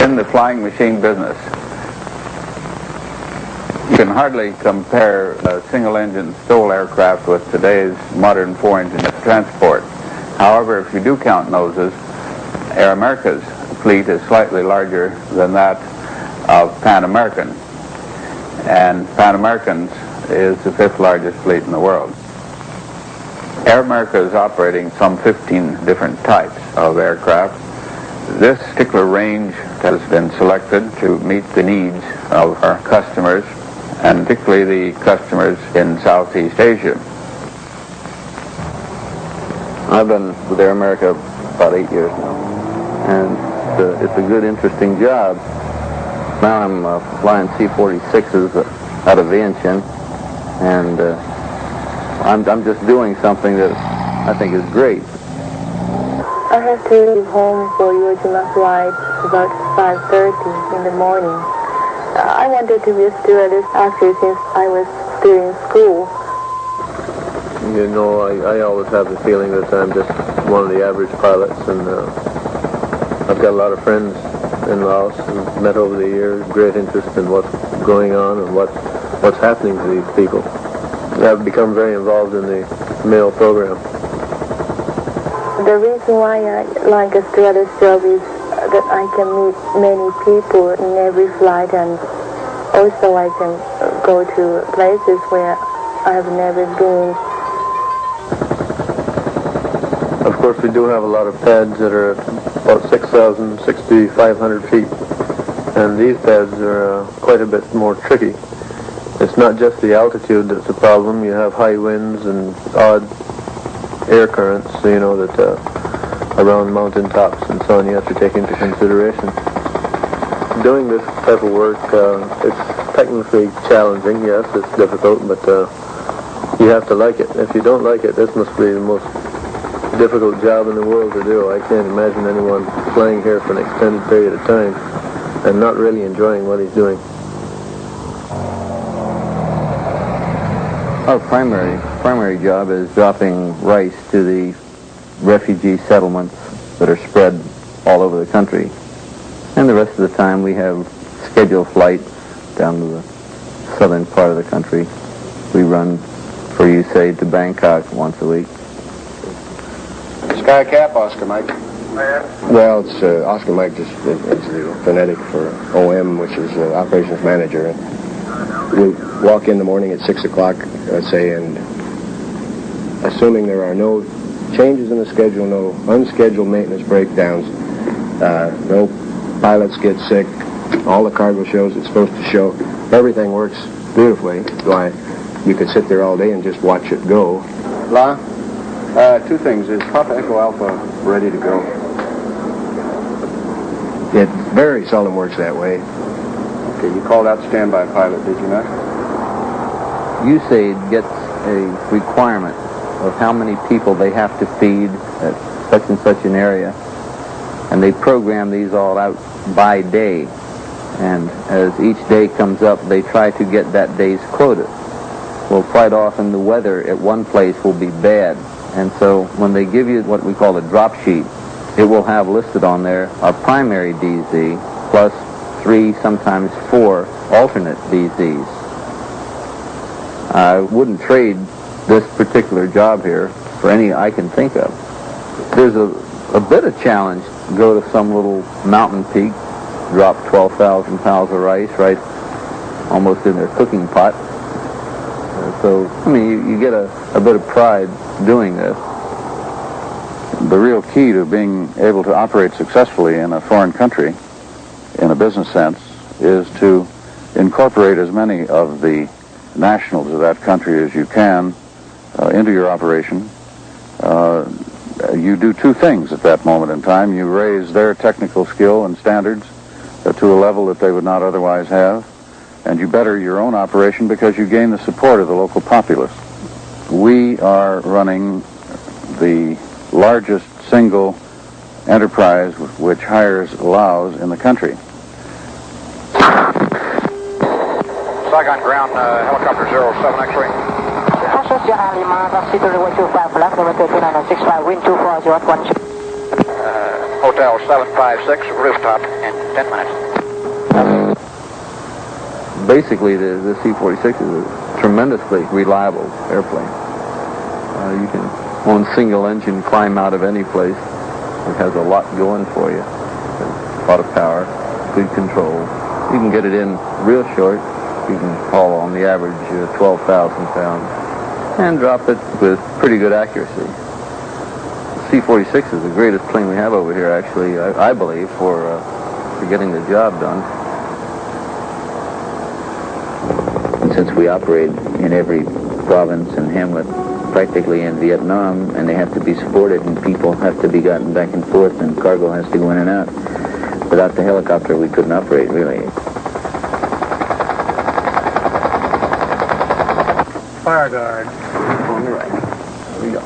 in the flying machine business. You can hardly compare a single-engine STOL aircraft with today's modern four-engine transport. However, if you do count noses, Air America's fleet is slightly larger than that of Pan American. And Pan American's is the fifth largest fleet in the world. Air America is operating some 15 different types of aircraft. This particular range has been selected to meet the needs of our customers, and particularly the customers in Southeast Asia. I've been with Air America about 8 years now, and it's a good, interesting job. Now I'm flying C-46s out of Vientiane, and I'm just doing something that I think is great. I have to leave home for Iwo flight about 5:30 in the morning. I wanted to be a stewardess actually since I was still in school. You know, I always have the feeling that I'm just one of the average pilots, and I've got a lot of friends in Laos and met over the years, great interest in what's going on and what's happening to these people. I've become very involved in the mail program. The reason why I like a stewardess job is that I can meet many people in every flight, and also I can go to places where I have never been. Of course, we do have a lot of pads that are about 6,000, 6,500 feet, and these pads are quite a bit more tricky. It's not just the altitude that's a problem. You have high winds and odd air currents, you know, that around mountain tops and so on you have to take into consideration. Doing this type of work, it's technically challenging, yes, it's difficult, but you have to like it. If you don't like it, this must be the most difficult job in the world to do. I can't imagine anyone flying here for an extended period of time and not really enjoying what he's doing. Our primary job is dropping rice to the refugee settlements that are spread all over the country. And the rest of the time we have scheduled flights down to the southern part of the country. We run for USAID to Bangkok once a week. Sky Cap, Oscar Mike. Well, it's Oscar Mike, just is the phonetic for OM, which is operations manager. We walk in the morning at 6 o'clock, let's say, and assuming there are no changes in the schedule, no unscheduled maintenance breakdowns, no pilots get sick, all the cargo shows it's supposed to show, everything works beautifully. Why, you could sit there all day and just watch it go. La, two things. Is Papa Echo Alpha ready to go? It very seldom works that way. Okay, you called out standby pilot, did you not? USAID gets a requirement of how many people they have to feed at such and such an area, and they program these all out by day, and as each day comes up they try to get that day's quota. Well, quite often the weather at one place will be bad, and so when they give you what we call a drop sheet, it will have listed on there our primary DZ plus 3, sometimes 4 alternate DZs. I wouldn't trade this particular job here for any I can think of. There's a bit of challenge to go to some little mountain peak, drop 12,000 pounds of rice right almost in their cooking pot. So, I mean, you get a bit of pride doing this. The real key to being able to operate successfully in a foreign country, in a business sense, is to incorporate as many of the nationals of that country as you can into your operation. You do two things at that moment in time. You raise their technical skill and standards to a level that they would not otherwise have, and you better your own operation because you gain the support of the local populace. We are running the largest single enterprise which hires Laos in the country. Saigon ground, helicopter 07 X-ray. Lima, taxi to the 125 flag, number 13965, wind 24, 012. Hotel 756, rooftop in 10 minutes. Basically, the C-46 is a tremendously reliable airplane. You can, on single engine, climb out of any place. It has a lot going for you. A lot of power, good control. You can get it in real short. You can haul on the average 12,000 pounds and drop it with pretty good accuracy. The C-46 is the greatest plane we have over here, actually, I believe, for getting the job done. Since we operate in every province and hamlet practically in Vietnam, and they have to be supported, and people have to be gotten back and forth, and cargo has to go in and out. Without the helicopter, we couldn't operate, really. Fire guard. On the right. Here we go.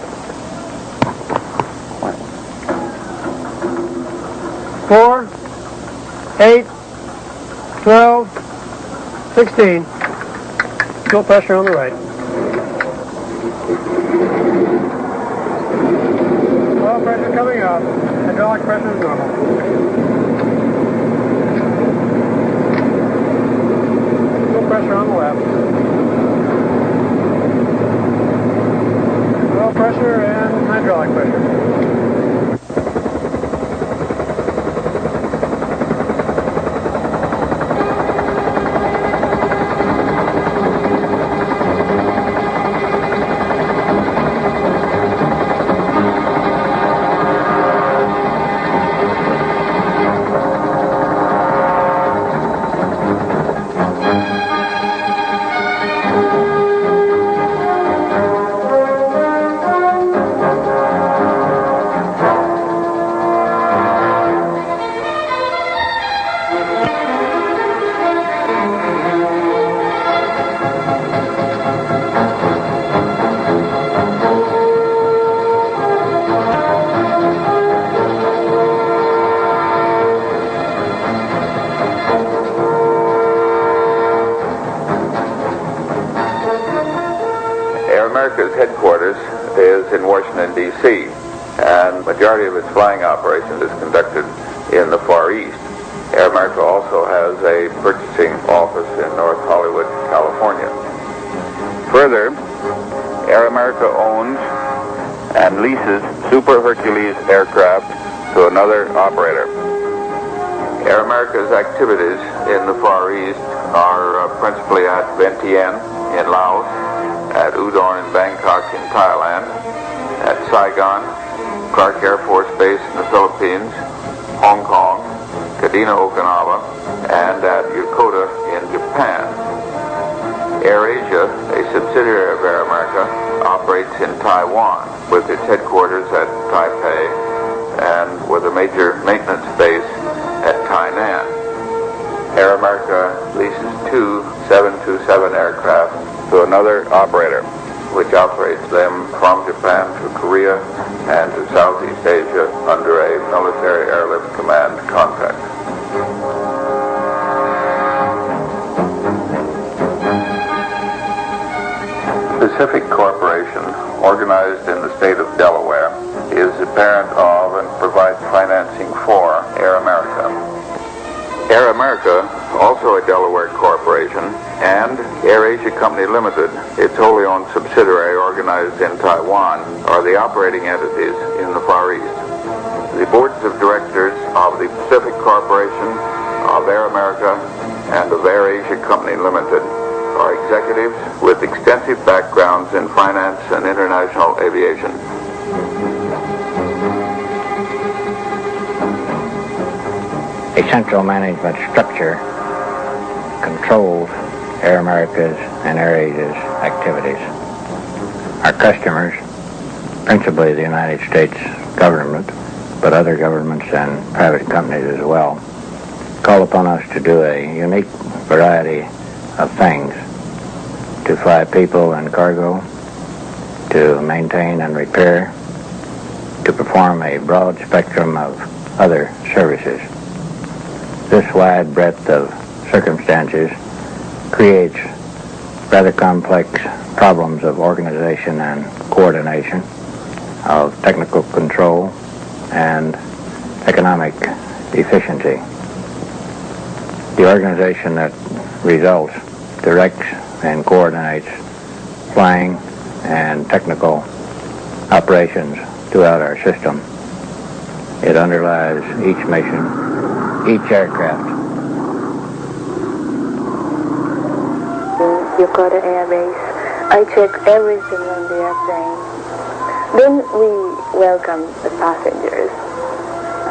4, 8, 12, 16. Fuel pressure on the right. Oil pressure coming up. Hydraulic pressure is normal. Fuel pressure on the left. Oil pressure and hydraulic pressure. America's headquarters is in Washington, D.C., and majority of its flying operations is conducted in the Far East. Air America also has a purchasing office in North Hollywood, California. Further, Air America owns and leases Super Hercules aircraft to another operator. Air America's activities in the Far East are principally at Vientiane in Laos, at Udon in Bangkok in Thailand, at Saigon, Clark Air Force Base in the Philippines, Hong Kong, Kadena, Okinawa, and at Yokota in Japan. AirAsia, a subsidiary of Air America, operates in Taiwan with its headquarters at Taipei and with a major maintenance base at Tainan. Air America leases 2 727 aircraft to another operator, which operates them from Japan to Korea and to Southeast Asia under a military airlift command contract. Pacific Corporation, organized in the state of Delaware, is the parent of and provides financing for Air America. Air America, also a Delaware corporation, and AirAsia Company Limited, its wholly owned subsidiary organized in Taiwan, are the operating entities in the Far East. The boards of directors of the Pacific Corporation, of Air America, and of AirAsia Company Limited are executives with extensive backgrounds in finance and international aviation. A central management structure controls Air America's and AirAsia's activities. Our customers, principally the United States government, but other governments and private companies as well, call upon us to do a unique variety of things: to fly people and cargo, to maintain and repair, to perform a broad spectrum of other services. This wide breadth of circumstances creates rather complex problems of organization and coordination, of technical control, and economic efficiency. The organization that results directs and coordinates flying and technical operations throughout our system. It underlies each mission, each aircraft. Yokota Air Base, I check everything on the airplane. Then we welcome the passengers.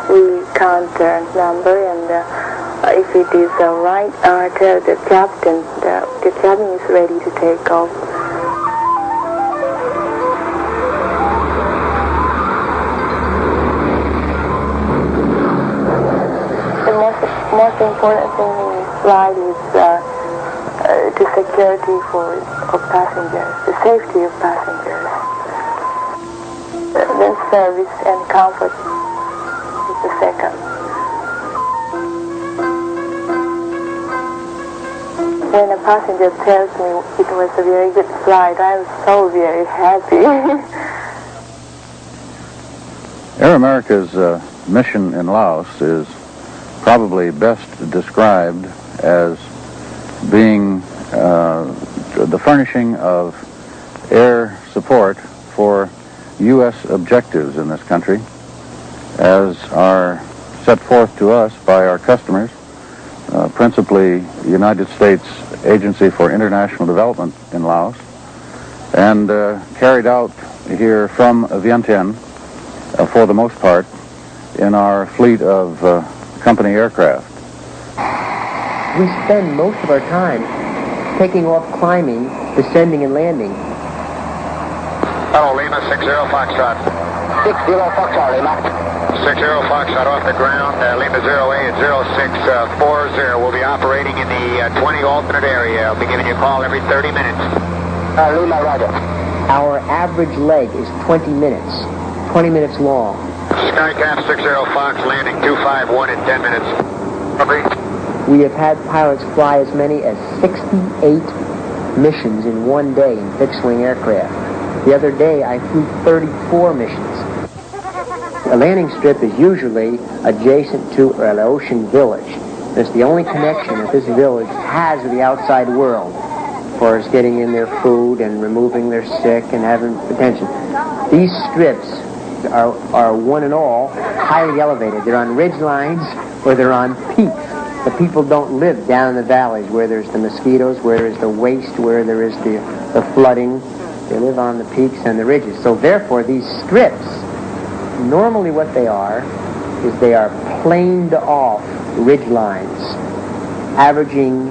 We count their number, and if it is all right, tell the captain the cabin is ready to take off. The most important thing in flight is the security of passengers, the safety of passengers. Then service and comfort is the second. When a passenger tells me it was a very good flight, I'm so very happy. Air America's mission in Laos is probably best described as being the furnishing of air support for U.S. objectives in this country, as are set forth to us by our customers, principally the United States Agency for International Development in Laos, and carried out here from Vientiane, for the most part, in our fleet of company aircraft. We spend most of our time taking off, climbing, descending, and landing. Hello, Lima, 60 Foxtrot. 60 Foxtrot, Lima. 60 Foxtrot off the ground, Lima 0A at 0640. We'll be operating in the 20 alternate area. I'll be giving you a call every 30 minutes. Lima, roger. Our average leg is 20 minutes. 20 minutes long. Skycap 60 Fox, landing 251 in 10 minutes. Agreed. We have had pilots fly as many as 68 missions in one day in fixed-wing aircraft. The other day, I flew 34 missions. A landing strip is usually adjacent to an ocean village. It's the only connection that this village has with the outside world, as far as getting in their food and removing their sick and having attention. These strips are one and all highly elevated. They're on ridge lines or they're on peaks. The people don't live down in the valleys where there's the mosquitoes, where there's the waste, where there is the flooding. They live on the peaks and the ridges. So therefore, these strips, normally what they are is they are planed off ridge lines, averaging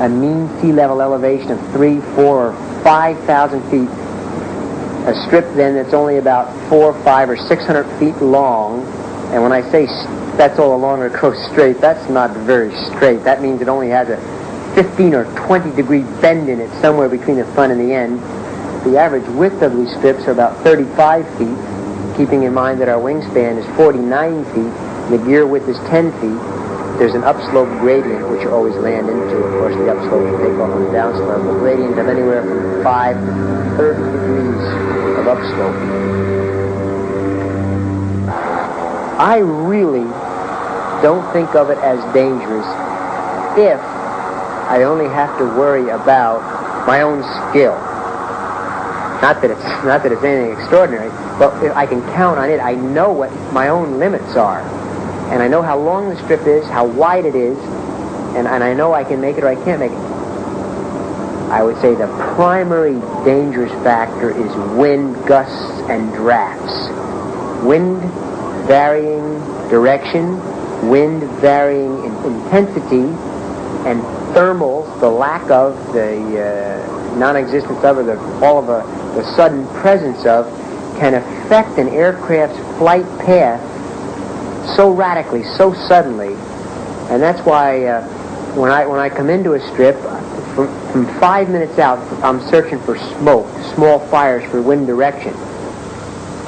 a mean sea level elevation of 3, 4, or 5,000 feet. A strip then that's only about 4, 5, or 600 feet long. And when I say that's all along or goes straight, that's not very straight. That means it only has a 15 or 20 degree bend in it somewhere between the front and the end. The average width of these strips are about 35 feet, keeping in mind that our wingspan is 49 feet, the gear width is 10 feet. There's an upslope gradient, which you always land into. Of course, the upslope you take off on the downslope. A gradient of anywhere from 5 to 30 degrees of upslope. I really don't think of it as dangerous if I only have to worry about my own skill. Not that it's anything extraordinary, but if I can count on it. I know what my own limits are. And I know how long the strip is, how wide it is, and I know I can make it or I can't make it. I would say the primary dangerous factor is wind, gusts, and drafts. Wind varying direction, wind varying in intensity, and thermals, the lack of, the non-existence of, or the sudden presence of, can affect an aircraft's flight path so radically, so suddenly. And that's why when I come into a strip, from 5 minutes out, I'm searching for smoke, small fires for wind direction.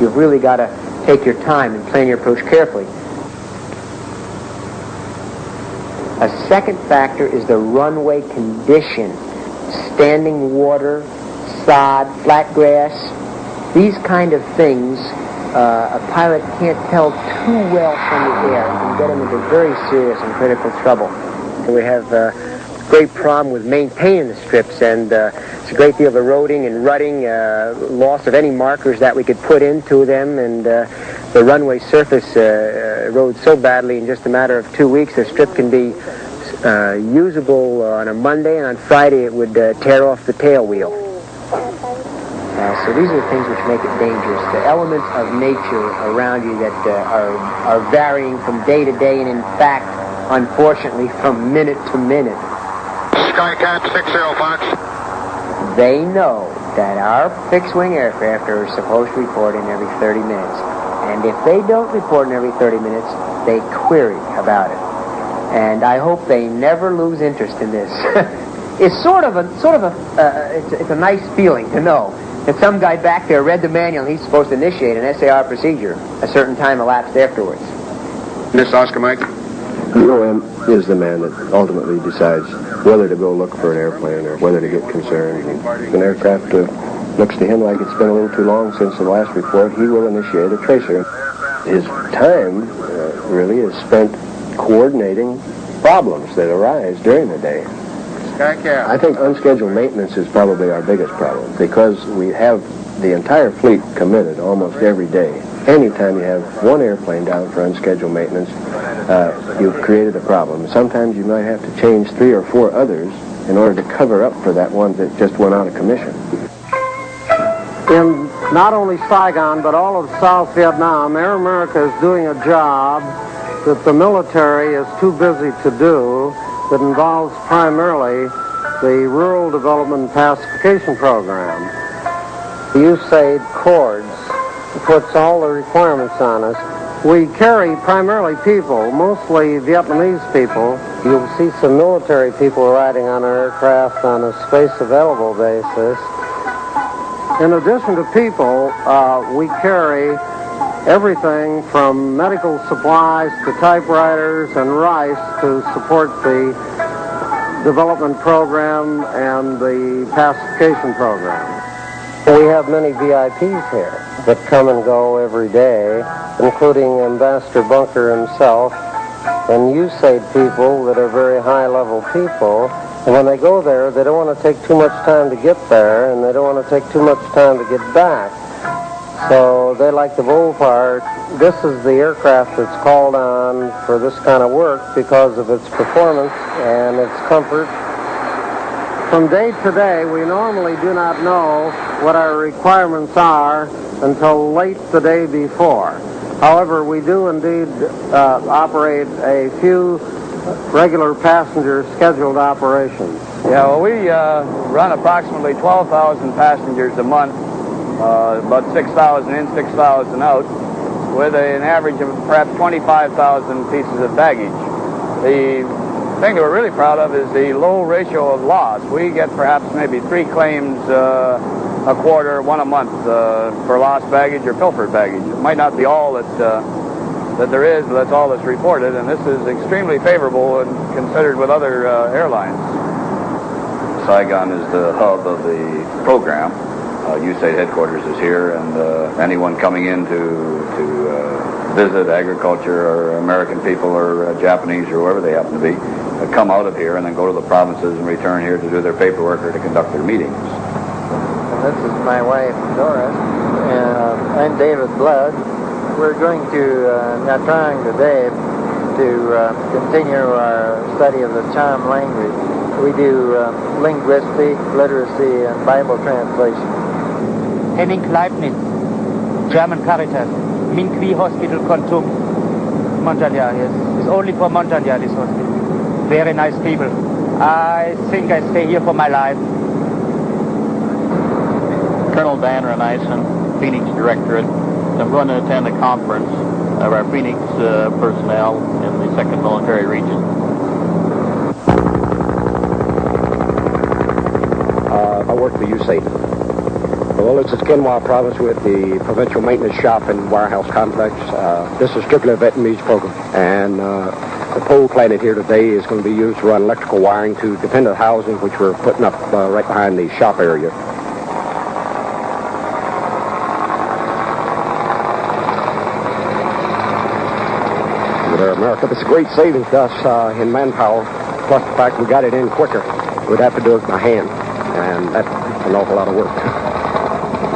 You've really got to take your time and plan your approach carefully. A second factor is the runway condition. Standing water, sod, flat grass, these kind of things a pilot can't tell too well from the air. It can get him into very serious and critical trouble. And we have a great problem with maintaining the strips, and it's a great deal of eroding and rutting, loss of any markers that we could put into them, and the runway surface erodes so badly in just a matter of 2 weeks. The strip can be usable on a Monday, and on Friday it would tear off the tail wheel. So these are the things which make it dangerous. The elements of nature around you that are varying from day to day, and in fact, unfortunately, from minute to minute. Skycat 60 Fox. They know that our fixed-wing aircraft are supposed to report in every 30 minutes. And if they don't report in every 30 minutes, they query about it. And I hope they never lose interest in this. It's it's a nice feeling to know that some guy back there read the manual and he's supposed to initiate an SAR procedure. A certain time elapsed afterwards. This Oscar Mike? The OM is the man that ultimately decides whether to go look for an airplane or whether to get concerned. And if an aircraft looks to him like it's been a little too long since the last report, he will initiate a tracer. His time really is spent coordinating problems that arise during the day. I think unscheduled maintenance is probably our biggest problem because we have the entire fleet committed almost every day. Anytime you have one airplane down for unscheduled maintenance, you've created a problem. Sometimes you might have to change 3 or 4 others in order to cover up for that one that just went out of commission. In not only Saigon, but all of South Vietnam, Air America is doing a job that the military is too busy to do, that involves primarily the Rural Development Pacification Program. The USAID Cords puts all the requirements on us. We carry primarily people, mostly Vietnamese people. You'll see some military people riding on our aircraft on a space available basis. In addition to people, we carry everything from medical supplies to typewriters and rice to support the development program and the pacification program. We have many VIPs here that come and go every day, including Ambassador Bunker himself and USAID people that are very high-level people. And when they go there, they don't want to take too much time to get there, and they don't want to take too much time to get back. So they like the Volpart. This is the aircraft that's called on for this kind of work because of its performance and its comfort. From day to day, we normally do not know what our requirements are until late the day before. However, we do indeed operate a few regular passenger scheduled operations. Yeah, well, we run approximately 12,000 passengers a month, about 6,000 in, 6,000 out, with an average of perhaps 25,000 pieces of baggage. The thing that we're really proud of is the low ratio of loss. We get perhaps maybe 3 claims a quarter, 1 a month for lost baggage or pilfered baggage. It might not be all that there is, but that's all that's reported, and this is extremely favorable and considered with other airlines. Saigon is the hub of the program. USAID headquarters is here, and anyone coming in to visit agriculture or American people or Japanese or whoever they happen to be, come out of here and then go to the provinces and return here to do their paperwork or to conduct their meetings. This is my wife, Doris, and I'm David Blood. We're going to, not trying today, to continue our study of the Cham language. We do linguistic, literacy, and Bible translation. Henning Leibniz, German Caritas, Minqui Hospital, Kontum, Montagnard, yes. It's only for Montagnard, this hospital. Very nice people. I think I stay here for my life. Colonel Dan Renaison, Phoenix Directorate. I'm going to attend a conference of our Phoenix personnel in the 2nd Military Region. I work for USAID. Well, this is Quinhua Province with the Provincial Maintenance Shop and Warehouse Complex. This is strictly a Vietnamese program. And the pole planet here today is going to be used to run electrical wiring to dependent housing, which we're putting up right behind the shop area. with Air America. It's a great savings to us in manpower, plus the fact we got it in quicker. We'd have to do it by hand, and that's an awful lot of work.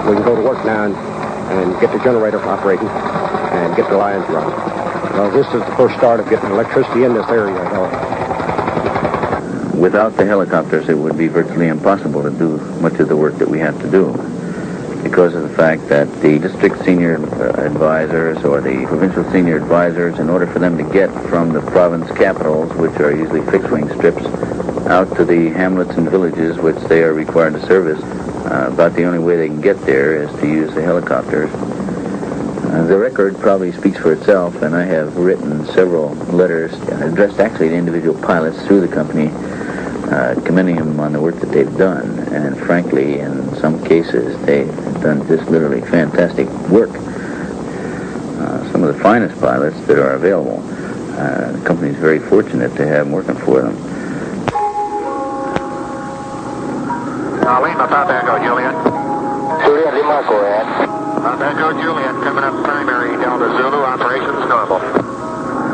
We can go to work now and get the generator operating and get the lines running. This is the first start of getting electricity in this area at all. Without the helicopters, it would be virtually impossible to do much of the work that we have to do, because of the fact that the district senior advisors or the provincial senior advisors, in order for them to get from the province capitals, which are usually fixed-wing strips, out to the hamlets and villages which they are required to service, about the only way they can get there is to use the helicopters. The record probably speaks for itself, and I have written several letters addressed actually to individual pilots through the company, commending them on the work that they've done. And frankly, in some cases, they've done just literally fantastic work. Some of the finest pilots that are available. The company is very fortunate to have them working for them. Lima, Papa Echo, Juliet. Juliet, Lima, go ahead. Papa Echo, Juliet, coming up primary, Delta Zulu, operations normal.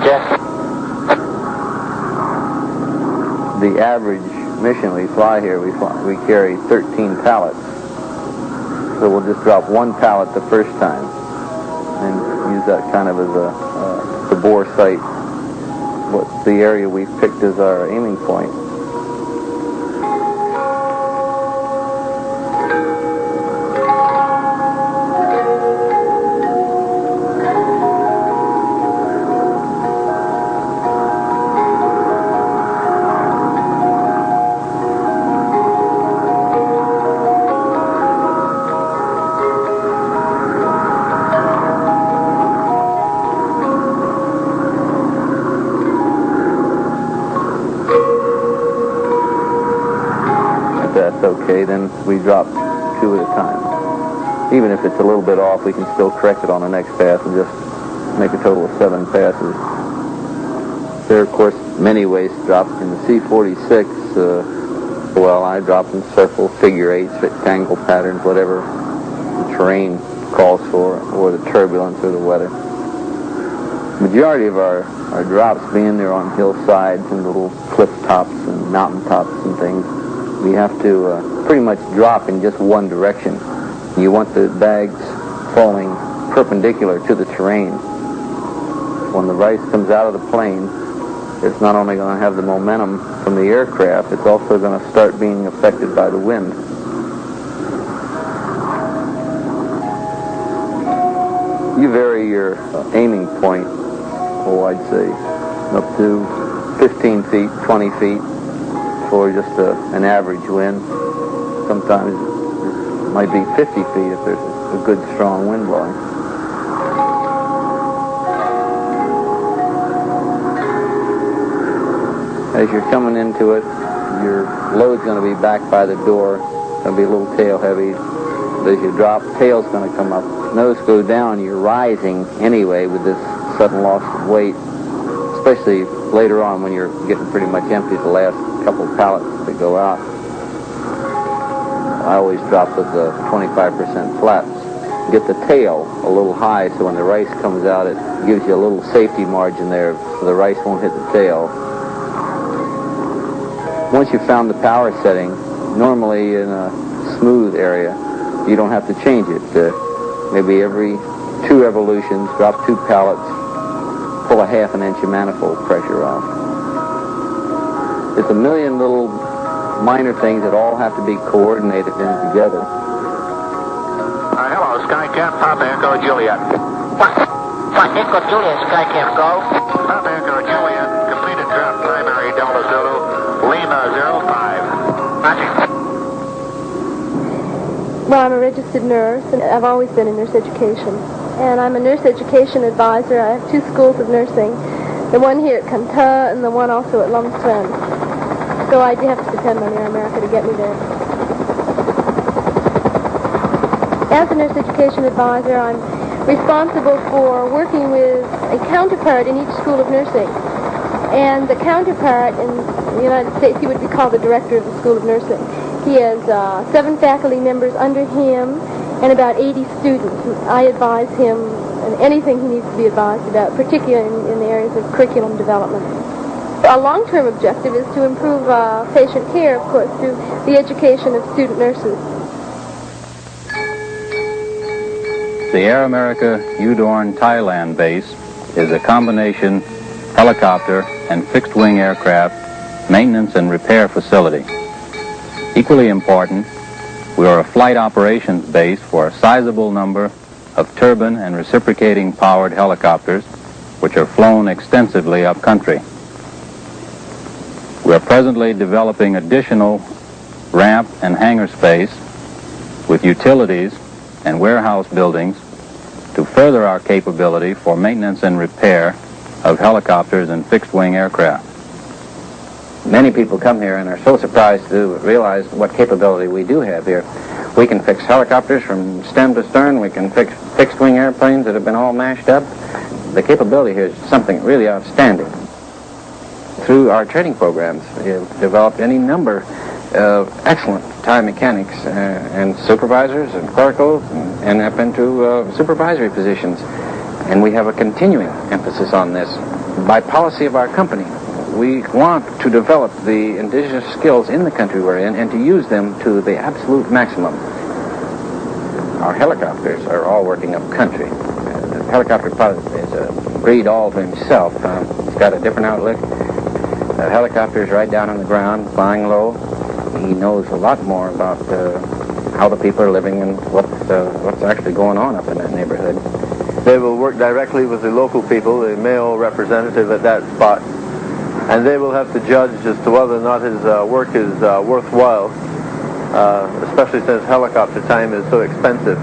Yes. The average mission we fly here, we carry 13 pallets. So we'll just drop one pallet the first time and use that kind of as the bore site. What's the area we've picked as our aiming point. Okay, then we drop two at a time. Even if it's a little bit off, we can still correct it on the next pass and just make a total of 7 passes. There are, of course, many ways to drop. In the C-46, well, I drop in circle, figure eights, rectangle patterns, whatever the terrain calls for, or the turbulence or the weather. Majority of our drops being there on hillsides and little cliff tops and mountain tops and things, we have to pretty much drop in just one direction. You want the bags falling perpendicular to the terrain. When the rice comes out of the plane, it's not only going to have the momentum from the aircraft, it's also going to start being affected by the wind. You vary your aiming point, I'd say up to 15 feet, 20 feet. For just an average wind. Sometimes it might be 50 feet if there's a good strong wind blowing. As you're coming into it, your load's going to be back by the door. It's going to be a little tail heavy. But as you drop, tail's going to come up. Nose go down, you're rising anyway with this sudden loss of weight, especially later on when you're getting pretty much empty the last couple of pallets that go out. I always drop with the 25% flaps. Get the tail a little high so when the rice comes out it gives you a little safety margin there so the rice won't hit the tail. Once you've found the power setting, normally in a smooth area, you don't have to change it. Maybe every 2 revolutions, drop 2 pallets, pull a ½ inch of manifold pressure off. It's a million little minor things that all have to be coordinated in together. Hello, Skycap, Papa Echo, Juliet. Papa Echo, Juliet, Skycap, go. Papa Echo, Juliet, completed drop primary, Delta Zulu, Lima 05. Well, I'm a registered nurse, and I've always been in nurse education. And I'm a nurse education advisor. I have 2 schools of nursing, the one here at Kanta and the one also at Lumsden. So I do have to depend on Air America to get me there. As a nurse education advisor, I'm responsible for working with a counterpart in each school of nursing. And the counterpart in the United States, he would be called the director of the School of Nursing. He has 7 faculty members under him and about 80 students. I advise him and anything he needs to be advised about, particularly in the areas of curriculum development. A long-term objective is to improve patient care, of course, through the education of student nurses. The Air America Udorn, Thailand base is a combination helicopter and fixed-wing aircraft maintenance and repair facility. Equally important, we are a flight operations base for a sizable number of turbine and reciprocating powered helicopters, which are flown extensively up country. We are presently developing additional ramp and hangar space with utilities and warehouse buildings to further our capability for maintenance and repair of helicopters and fixed-wing aircraft. Many people come here and are so surprised to realize what capability we do have here. We can fix helicopters from stem to stern. We can fix fixed-wing airplanes that have been all mashed up. The capability here is something really outstanding. Through our training programs, we have developed any number of excellent Thai mechanics and supervisors and clericals and up into supervisory positions. And we have a continuing emphasis on this. By policy of our company, we want to develop the indigenous skills in the country we're in and to use them to the absolute maximum. Our helicopters are all working up country. The helicopter pilot is a breed all to himself. He's got a different outlook. The helicopter's right down on the ground, flying low. He knows a lot more about how the people are living and what's actually going on up in that neighborhood. They will work directly with the local people, the Mayo representative at that spot, and they will have to judge as to whether or not his work is worthwhile, especially since helicopter time is so expensive.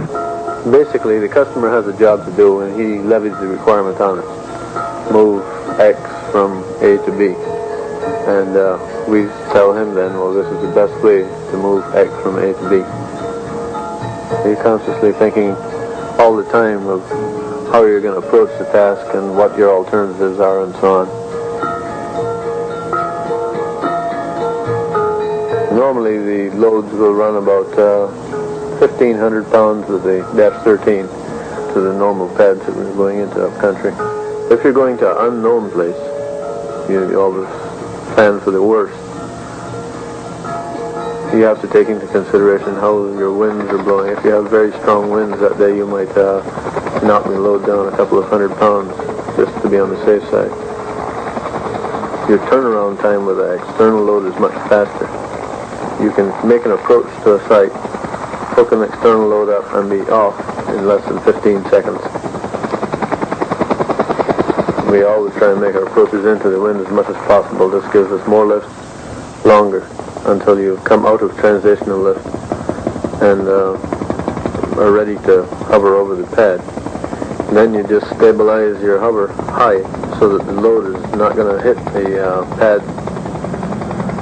Basically, the customer has a job to do, and he levies the requirement on us. Move X from A to B. And we tell him then, well, this is the best way to move X from A to B. You're consciously thinking all the time of how you're going to approach the task and what your alternatives are and so on. Normally the loads will run about 1,500 pounds with the Dash 13 to the normal pads that we're going into up country. If you're going to an unknown place, you always plan for the worst. You have to take into consideration how your winds are blowing. If you have very strong winds that day, you might knock the load down a couple of 100 pounds just to be on the safe side. Your turnaround time with an external load is much faster. You can make an approach to a site, hook an external load up, and be off in less than 15 seconds. We always try and make our approaches into the wind as much as possible. This gives us more lift longer until you come out of transitional lift and are ready to hover over the pad. And then you just stabilize your hover high so that the load is not going to hit the pad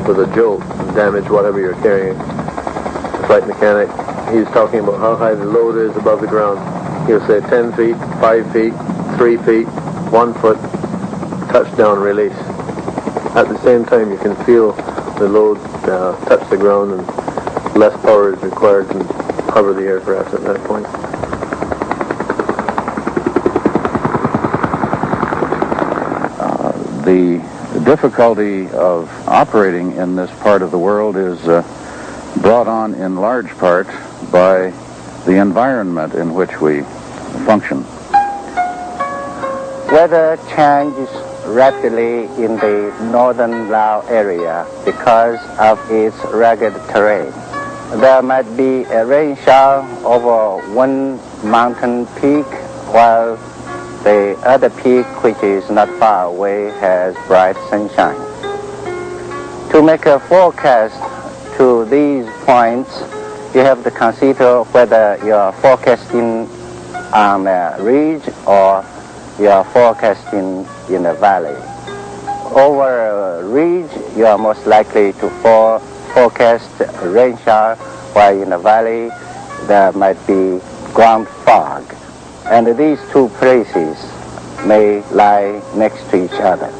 with a jolt and damage whatever you're carrying. The flight mechanic, he's talking about how high the load is above the ground. He'll say 10 feet, 5 feet, 3 feet, 1 foot, touchdown release. At the same time, you can feel the load touch the ground and less power is required to hover the aircraft at that point. The difficulty of operating in this part of the world is brought on in large part by the environment in which we function. Weather changes rapidly in the northern Laos area because of its rugged terrain. There might be a rain shower over one mountain peak while the other peak, which is not far away, has bright sunshine. To make a forecast to these points, you have to consider whether you are forecasting on a ridge or you are forecasting in a valley. Over a ridge, you are most likely to forecast a rain shower, while in a valley, there might be ground fog. And these two places may lie next to each other.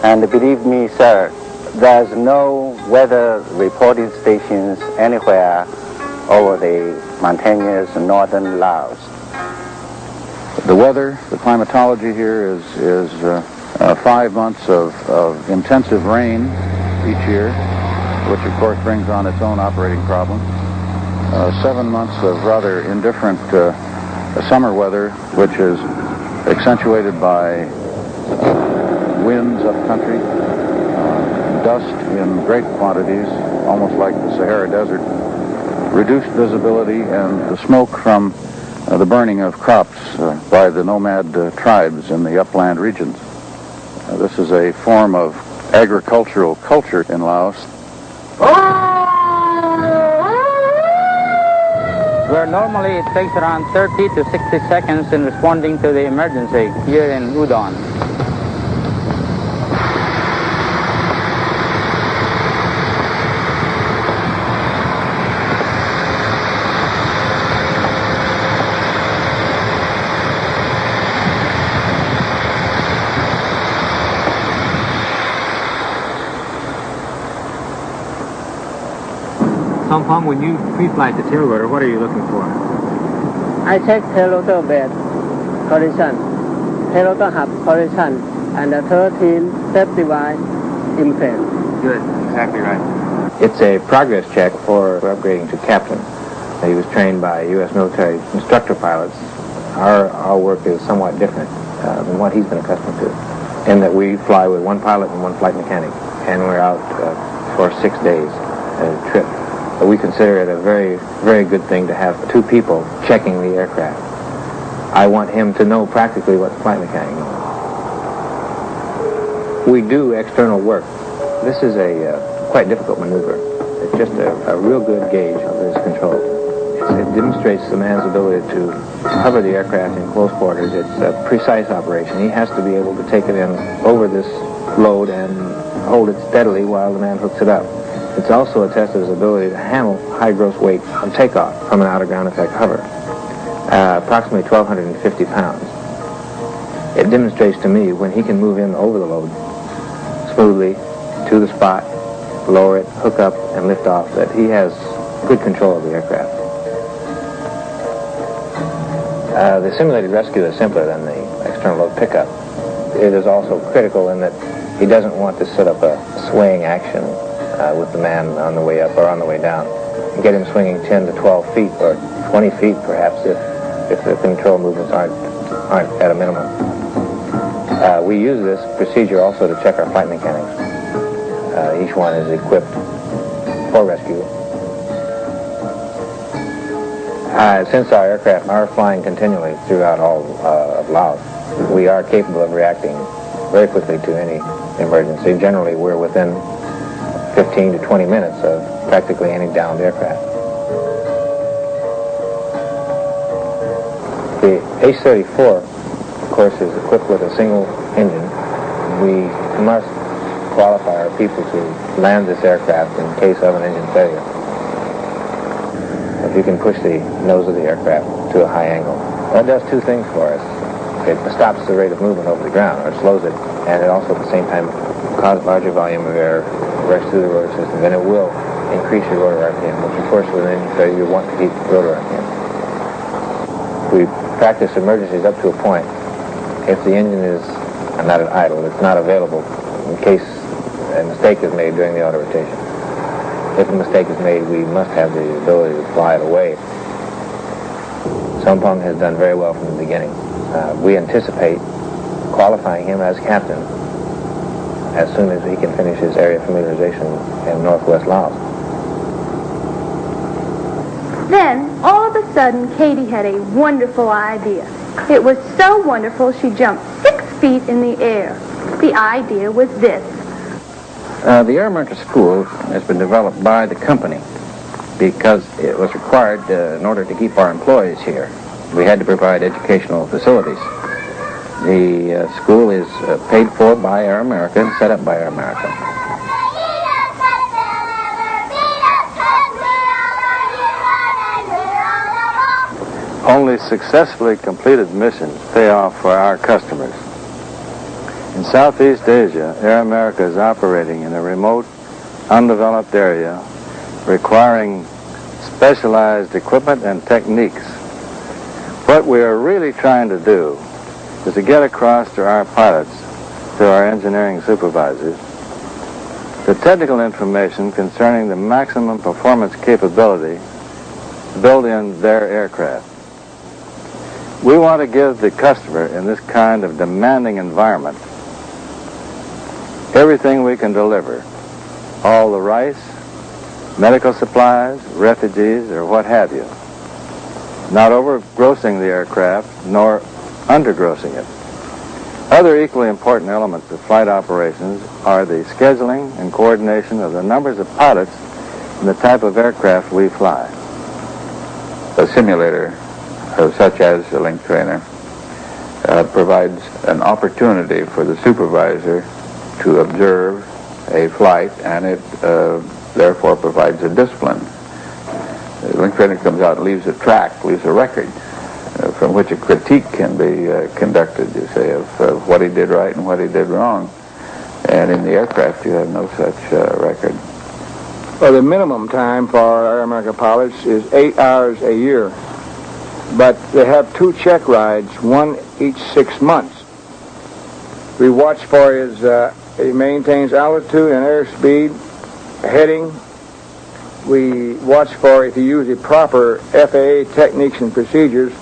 And believe me, sir, there's no weather reporting stations anywhere over the mountainous northern Laos. The weather, the climatology here is 5 months of intensive rain each year, which of course brings on its own operating problems. 7 months of rather indifferent summer weather, which is accentuated by winds up country, dust in great quantities, almost like the Sahara Desert, reduced visibility, and the smoke from the burning of crops by the nomad tribes in the upland regions. This is a form of agricultural culture in Laos. Where normally it takes around 30 to 60 seconds in responding to the emergency here in Udon. Pong, when you pre-flight the tail rotor, what are you looking for? I check tail rotor bed correction, tail rotor hub correction, and the 13 safety wire in place. Good, exactly right. It's a progress check for upgrading to captain. He was trained by U.S. military instructor pilots. Our work is somewhat different than what he's been accustomed to, in that we fly with one pilot and one flight mechanic, and we're out for 6 days at a trip. But we consider it a very, very good thing to have two people checking the aircraft. I want him to know practically what the flight mechanic knows. We do external work. This is a quite difficult maneuver. It's just a real good gauge of his control. It demonstrates the man's ability to hover the aircraft in close quarters. It's a precise operation. He has to be able to take it in over this load and hold it steadily while the man hooks it up. It's also a test of his ability to handle high gross weight on takeoff from an out-of-ground effect hover, approximately 1,250 pounds. It demonstrates to me when he can move in over the load smoothly to the spot, lower it, hook up, and lift off, that he has good control of the aircraft. The simulated rescue is simpler than the external load pickup. It is also critical in that he doesn't want to set up a swaying action with the man on the way up or on the way down. Get him swinging 10 to 12 feet or 20 feet perhaps if the control movements aren't at a minimum. We use this procedure also to check our flight mechanics. Each one is equipped for rescue. Since our aircraft are flying continually throughout all of Laos, we are capable of reacting very quickly to any emergency. Generally, we're within 15 to 20 minutes of practically any downed aircraft. The H-34, of course, is equipped with a single engine. We must qualify our people to land this aircraft in case of an engine failure. If you can push the nose of the aircraft to a high angle. That does two things for us. It stops the rate of movement over the ground, or slows it, and it also at the same time causes larger volume of air rush through the rotor system, then it will increase your rotor RPM, which of course with an engine failure you want to keep rotor RPM. We practice emergencies up to a point. If the engine is not at idle, it's not available in case a mistake is made during the auto rotation. If a mistake is made, we must have the ability to fly it away. Sompong has done very well from the beginning. We anticipate qualifying him as captain as soon as he can finish his area familiarization in northwest Laos. Then, all of a sudden, Katie had a wonderful idea. It was so wonderful, she jumped 6 feet in the air. The idea was this. The Air America School has been developed by the company because it was required in order to keep our employees here. We had to provide educational facilities. The school is paid for by Air America and set up by Air America. Only successfully completed missions pay off for our customers. In Southeast Asia, Air America is operating in a remote, undeveloped area requiring specialized equipment and techniques. What we are really trying to do is to get across to our pilots, to our engineering supervisors, the technical information concerning the maximum performance capability built in their aircraft. We want to give the customer in this kind of demanding environment everything we can deliver. All the rice, medical supplies, refugees, or what have you. Not overgrossing the aircraft, nor undergrossing it. Other equally important elements of flight operations are the scheduling and coordination of the numbers of pilots and the type of aircraft we fly. A simulator, such as the Link Trainer, provides an opportunity for the supervisor to observe a flight, and it therefore provides a discipline. The Link Trainer comes out and leaves a track, leaves a record, from which a critique can be conducted, you say, of what he did right and what he did wrong. And in the aircraft, you have no such record. Well, the minimum time for our Air America pilots is 8 hours a year. But they have 2 check rides, one each 6 months. We watch for his, he maintains altitude and airspeed, heading. We watch for if he uses the proper FAA techniques and procedures.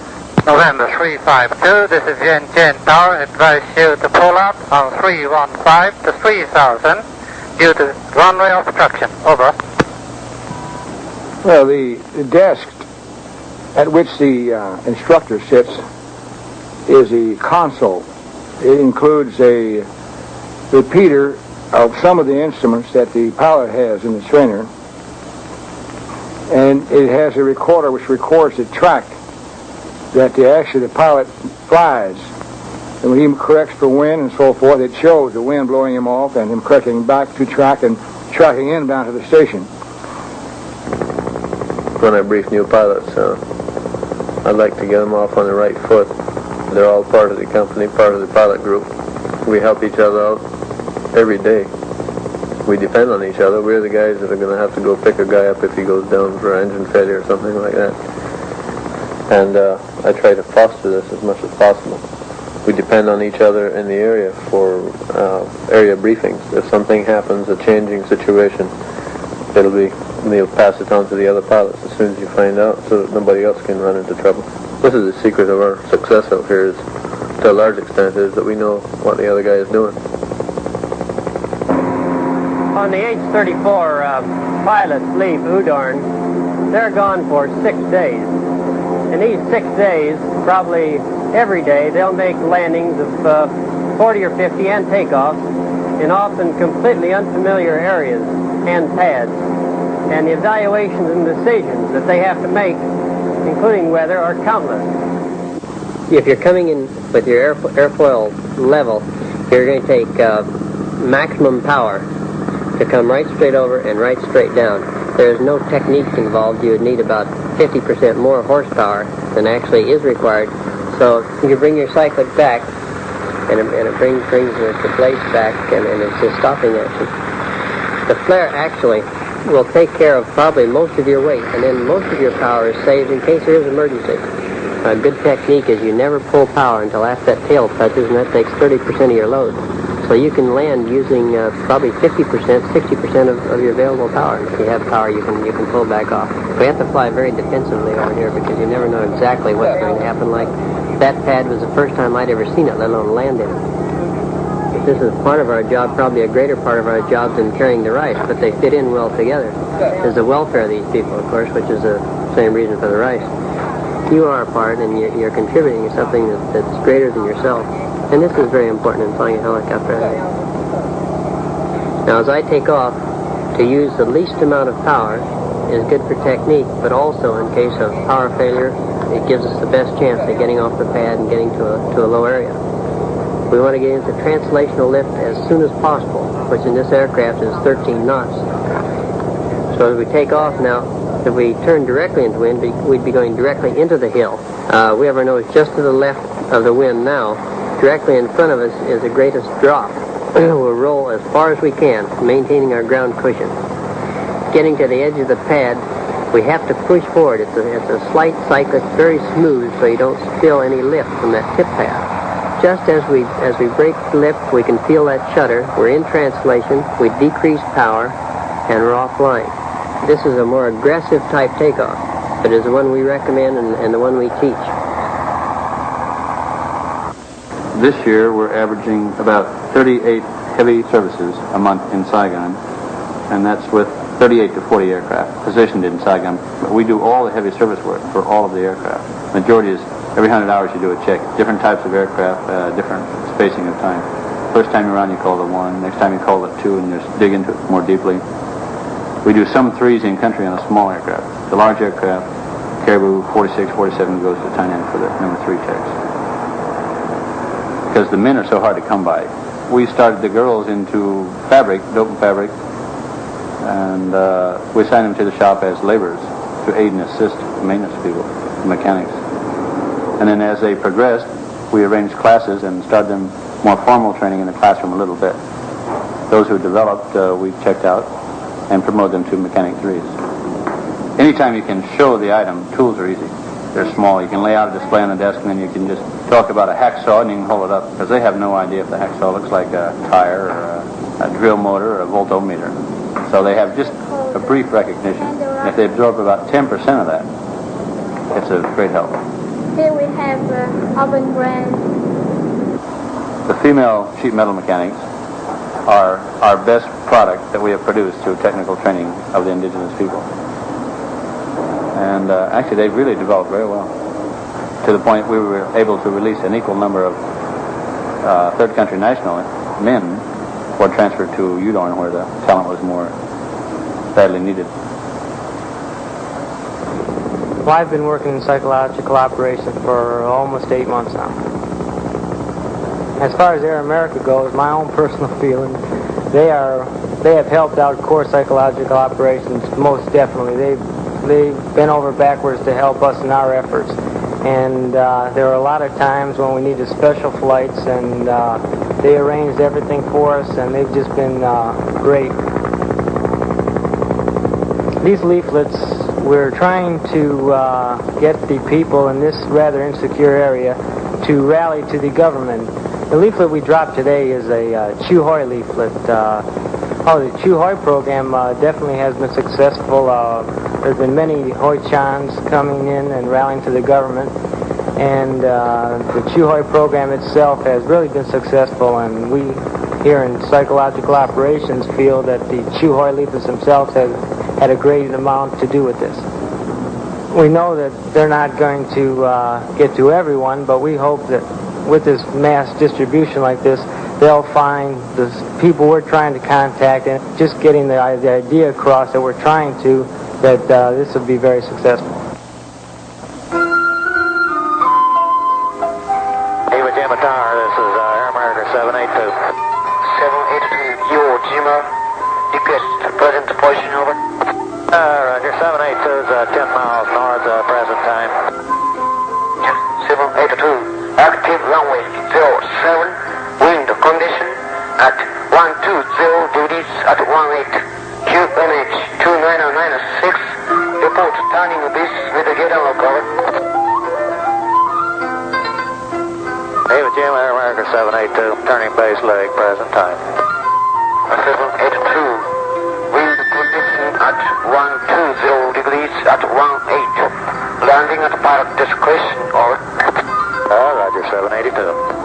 November 352, this is Yen Tower. Advise you to pull out on 315 to 3000 due to runway obstruction. Over. Well, the desk at which the instructor sits is the console. It includes a repeater of some of the instruments that the pilot has in the trainer, and it has a recorder which records the track that the pilot flies. And when he corrects for wind and so forth, it shows the wind blowing him off and him correcting back to track and tracking inbound to the station. When I brief new pilots, I'd like to get them off on the right foot. They're all part of the company, part of the pilot group. We help each other out every day. We depend on each other. We're the guys that are going to have to go pick a guy up if he goes down for engine failure or something like that. And I try to foster this as much as possible. We depend on each other in the area for area briefings. If something happens, a changing situation, they'll pass it on to the other pilots as soon as you find out, so that nobody else can run into trouble. This is the secret of our success out here, is, to a large extent, is that we know what the other guy is doing. On the H-34 pilots leave Udorn, they're gone for 6 days. In these 6 days, probably every day, they'll make landings of 40 or 50 and takeoffs in often completely unfamiliar areas and pads. And the evaluations and decisions that they have to make, including weather, are countless. If you're coming in with your airfoil level, you're going to take maximum power to come right straight over and right straight down. There's no technique involved. You would need about 50% more horsepower than actually is required. So you bring your cyclic back, and it brings the blades back, and it's a stopping action. The flare actually will take care of probably most of your weight, and then most of your power is saved in case there is emergency. A good technique is you never pull power until after that tail touches, and that takes 30% of your load. So you can land using probably 50%, 60% of your available power. If you have power, you can pull back off. We have to fly very defensively over here because you never know exactly what's going to happen. Like, that pad was the first time I'd ever seen it, let alone land in it. This is part of our job, probably a greater part of our job than carrying the rice, but they fit in well together. There's the welfare of these people, of course, which is the same reason for the rice. You are a part, and you're contributing to something that's greater than yourself. And this is very important in flying a helicopter. Now, as I take off, to use the least amount of power is good for technique, but also in case of power failure, it gives us the best chance of getting off the pad and getting to a low area. We want to get into translational lift as soon as possible, which in this aircraft is 13 knots. So as we take off now, if we turn directly into wind, we'd be going directly into the hill. We have our nose just to the left of the wind now. Directly in front of us is the greatest drop. We'll roll as far as we can, maintaining our ground cushion. Getting to the edge of the pad, We have to push forward. It's a slight cycle. It's very smooth, so you don't feel any lift from that tip path. Just as we break the lift, we can feel that shudder. We're in translation. We decrease power, and we're offline. This is a more aggressive type takeoff, but is the one we recommend and the one we teach. This year, we're averaging about 38 heavy services a month in Saigon, and that's with 38 to 40 aircraft positioned in Saigon. We do all the heavy service work for all of the aircraft. Majority is every 100 hours you do a check. Different types of aircraft, different spacing of time. First time around you call the 1, next time you call the 2, and you just dig into it more deeply. We do some 3s in country on a small aircraft. The large aircraft, Caribou 46, 47 goes to Tainan for the number 3 checks. Because the men are so hard to come by. We started the girls into fabric, doping fabric, and we assigned them to the shop as laborers to aid and assist the maintenance people, the mechanics. And then as they progressed, we arranged classes and started them more formal training in the classroom a little bit. Those who developed, we checked out and promoted them to mechanic 3s. Anytime you can show the item, tools are easy. They're small. You can lay out a display on the desk, and then you can just talk about a hacksaw, and you can hold it up, because they have no idea if the hacksaw looks like a tire or a drill motor or a voltometer. So they have just a brief recognition. And if they absorb about 10% of that, it's a great help. Here we have oven brand. The female sheet metal mechanics are our best product that we have produced through technical training of the indigenous people. And actually, they've really developed very well, to the point we were able to release an equal number of third country national men who were transferred to UDORN, where the talent was more badly needed. Well, I've been working in psychological operations for almost 8 months now. As far as Air America goes, my own personal feeling, they have helped out core psychological operations most definitely. They've been over backwards to help us in our efforts. And there are a lot of times when we needed special flights, and they arranged everything for us, and they've just been great. These leaflets, we're trying to get the people in this rather insecure area to rally to the government. The leaflet we dropped today is a Chu Hoi leaflet. The Chu Hoi program definitely has been successful. There's been many Hoi Chans coming in and rallying to the government. And the Chu Hoi program itself has really been successful, and we here in psychological operations feel that the Chu Hoi leaflets themselves have had a great amount to do with this. We know that they're not going to get to everyone, but we hope that with this mass distribution like this, they'll find the people we're trying to contact, and just getting the idea across that we're trying to, that this will be very successful. David Yamatar, this is Air America 782. 782, Yo Jima, request present position, over. Roger, 782 is 10 miles north, present time. 782. Active runway 07, wind condition at 120 degrees at 18, QNH 2996, report turning this with the get on cover. David Jim, Air America 782, turning base leg, present time. 782, wind condition at 120 degrees at 18, landing at pilot discretion, over. Roger, 782.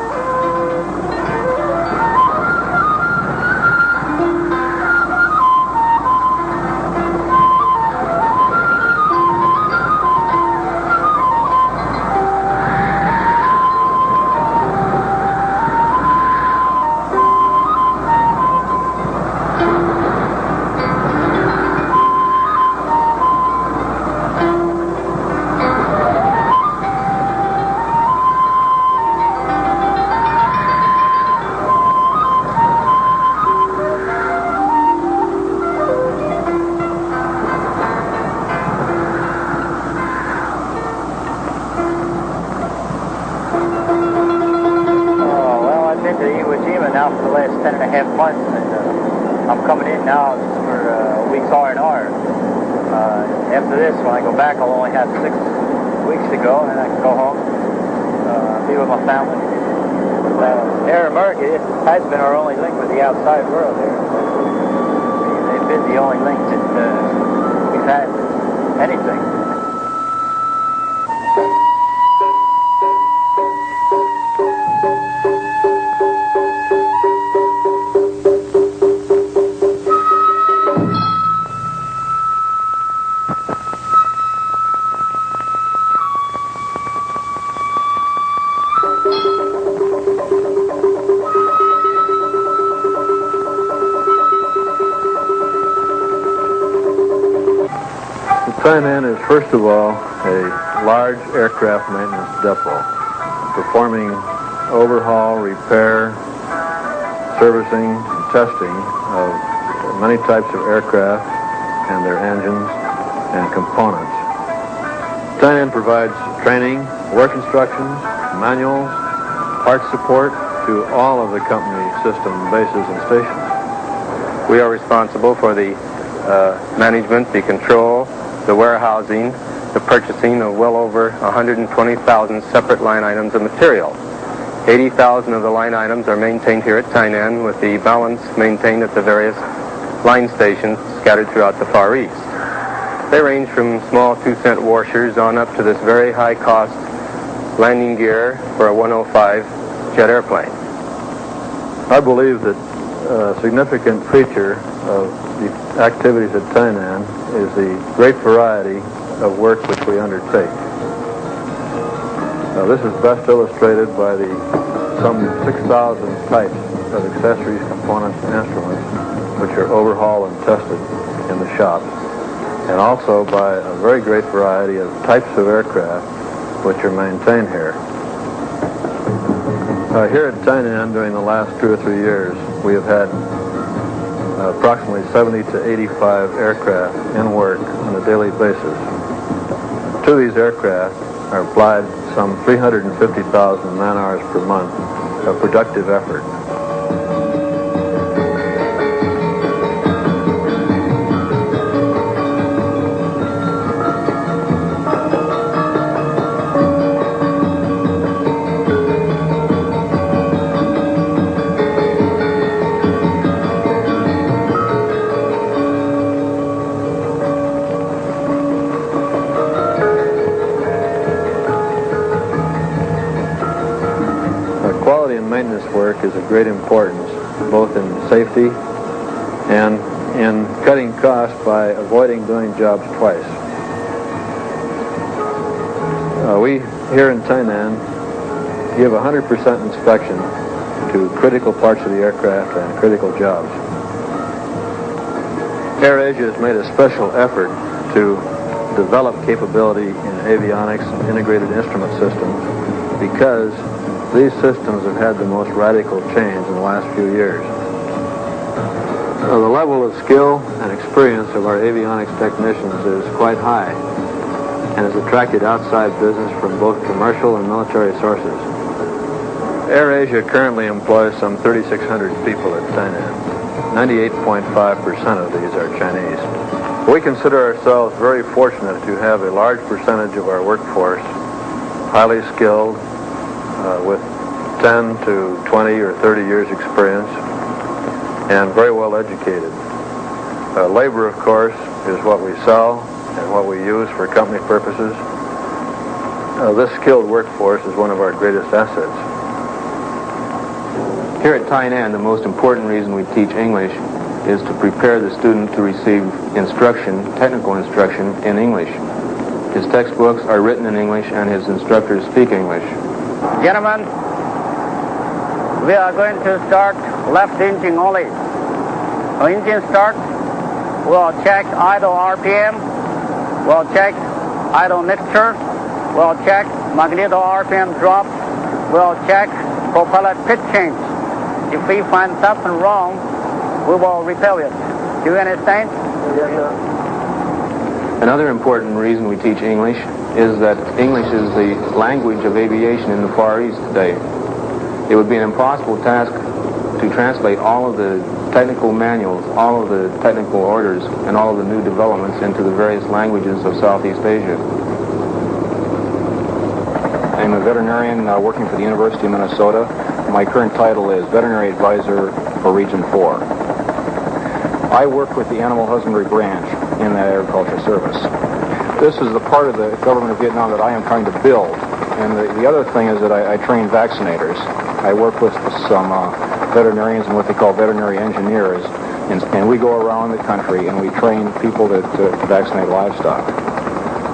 months, and I'm coming in now for a week's R&R. After this, when I go back, I'll only have 6 weeks to go, and I can go home, be with my family. Air America has been our only link with the outside world here. They've been the only link that we've had anything. Tainan is, first of all, a large aircraft maintenance depot, performing overhaul, repair, servicing, and testing of many types of aircraft and their engines and components. Tainan provides training, work instructions, manuals, parts support to all of the company system bases and stations. We are responsible for the management, the control, the warehousing, the purchasing of well over 120,000 separate line items of material. 80,000 of the line items are maintained here at Tainan, with the balance maintained at the various line stations scattered throughout the Far East. They range from small 2-cent washers on up to this very high-cost landing gear for a 105 jet airplane. I believe that a significant feature of the activities at Tainan is the great variety of work which we undertake. This is best illustrated by the some 6,000 types of accessories, components, and instruments which are overhauled and tested in the shops, and also by a very great variety of types of aircraft which are maintained here. Here at Tainan, during the last 2 or 3 years, we have had approximately 70 to 85 aircraft in work on a daily basis. To these aircraft are applied some 350,000 man-hours per month of productive effort. Maintenance work is of great importance, both in safety and in cutting costs by avoiding doing jobs twice. We here in Tainan give 100% inspection to critical parts of the aircraft and critical jobs. AirAsia has made a special effort to develop capability in avionics and integrated instrument systems because these systems have had the most radical change in the last few years. The level of skill and experience of our avionics technicians is quite high and has attracted outside business from both commercial and military sources. AirAsia currently employs some 3,600 people at Tainan. 98.5% of these are Chinese. We consider ourselves very fortunate to have a large percentage of our workforce highly skilled, with 10 to 20 or 30 years experience, and very well educated. Labor, of course, is what we sell and what we use for company purposes. This skilled workforce is one of our greatest assets. Here at Tainan, the most important reason we teach English is to prepare the student to receive instruction, technical instruction, in English. His textbooks are written in English and his instructors speak English. Gentlemen, we are going to start left engine only. When engine starts, we'll check idle RPM, we'll check idle mixture, we'll check magneto RPM drop, we'll check propeller pitch change. If we find something wrong, we will repair it. Do you understand? Yes, sir. Another important reason we teach English is that English is the language of aviation in the Far East today. It would be an impossible task to translate all of the technical manuals, all of the technical orders, and all of the new developments into the various languages of Southeast Asia. I'm a veterinarian working for the University of Minnesota. My current title is Veterinary Advisor for Region 4. I work with the Animal Husbandry Branch in that Agriculture Service. This is the part of the government of Vietnam that I am trying to build. And the other thing is that I train vaccinators. I work with some veterinarians and what they call veterinary engineers, and we go around the country and we train people that vaccinate livestock.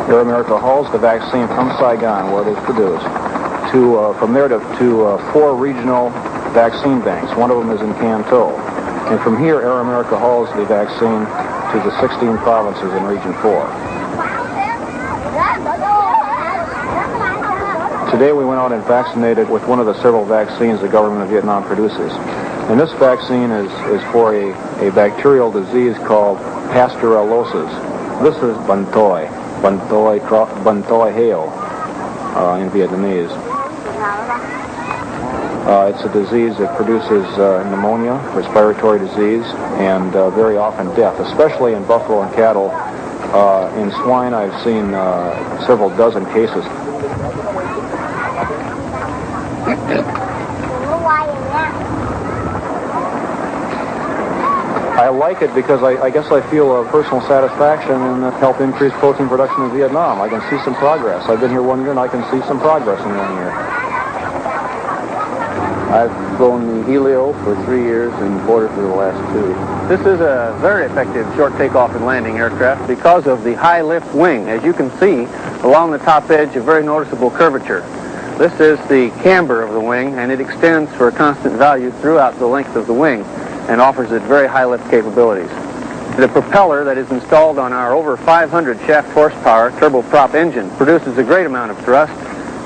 Air America hauls the vaccine from Saigon, where it is produced, from there to 4 regional vaccine banks. One of them is in Can Tho. And from here, Air America hauls the vaccine to the 16 provinces in Region 4. Today we went out and vaccinated with one of the several vaccines the government of Vietnam produces. And this vaccine is for a bacterial disease called pasteurellosis. This is Bun Toi Heo in Vietnamese. It's a disease that produces pneumonia, respiratory disease, and very often death, especially in buffalo and cattle. In swine, I've seen several dozen cases. I like it because I guess I feel a personal satisfaction and help increase protein production in Vietnam. I can see some progress. I've been here 1 year and I can see some progress in 1 year. I've flown the Helio for 3 years and Porter for the last 2. This is a very effective short takeoff and landing aircraft because of the high lift wing. As you can see, along the top edge, a very noticeable curvature. This is the camber of the wing, and it extends for a constant value throughout the length of the wing and offers it very high lift capabilities. The propeller that is installed on our over 500 shaft horsepower turboprop engine produces a great amount of thrust,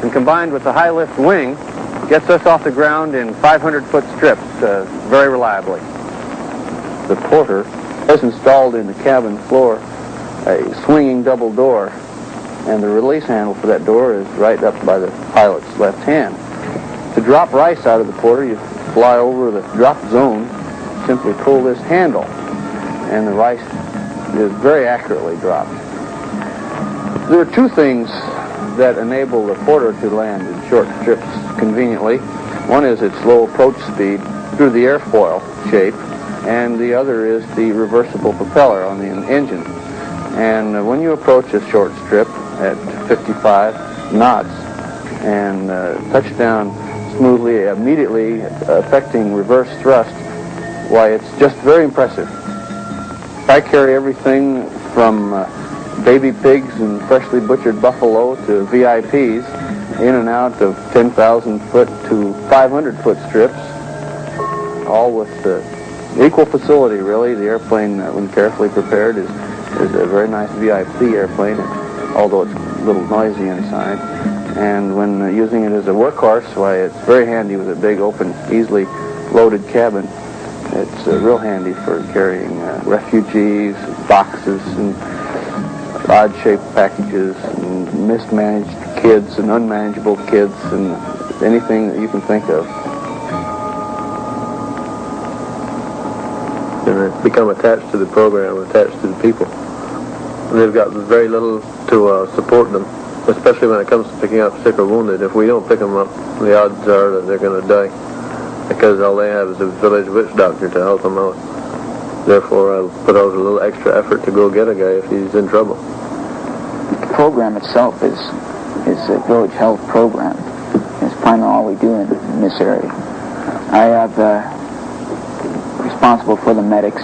and combined with the high lift wing, gets us off the ground in 500-foot strips very reliably. The Porter has installed in the cabin floor a swinging double door, and the release handle for that door is right up by the pilot's left hand. To drop rice out of the Porter, you fly over the drop zone, simply pull this handle, and the rice is very accurately dropped. There are 2 things that enable the Porter to land in short strips conveniently. One is its low approach speed through the airfoil shape, and the other is the reversible propeller on the engine. And when you approach a short strip at 55 knots and touch down smoothly, immediately affecting reverse thrust, why, it's just very impressive. I carry everything from baby pigs and freshly butchered buffalo to VIPs in and out of 10,000-foot to 500-foot strips, all with equal facility, really. The airplane, when carefully prepared, is a very nice VIP airplane, although it's a little noisy inside. And when using it as a workhorse, why, it's very handy with a big, open, easily loaded cabin. It's real handy for carrying refugees, boxes, and odd-shaped packages, and mismanaged kids and unmanageable kids, and anything that you can think of. And they become attached to the program, attached to the people. And they've got very little to support them, especially when it comes to picking up sick or wounded. If we don't pick them up, the odds are that they're going to die, because all they have is a village witch doctor to help them out. Therefore, I'll put out a little extra effort to go get a guy if he's in trouble. The program itself is a village health program. It's primarily all we do in this area. I have responsible for the medics,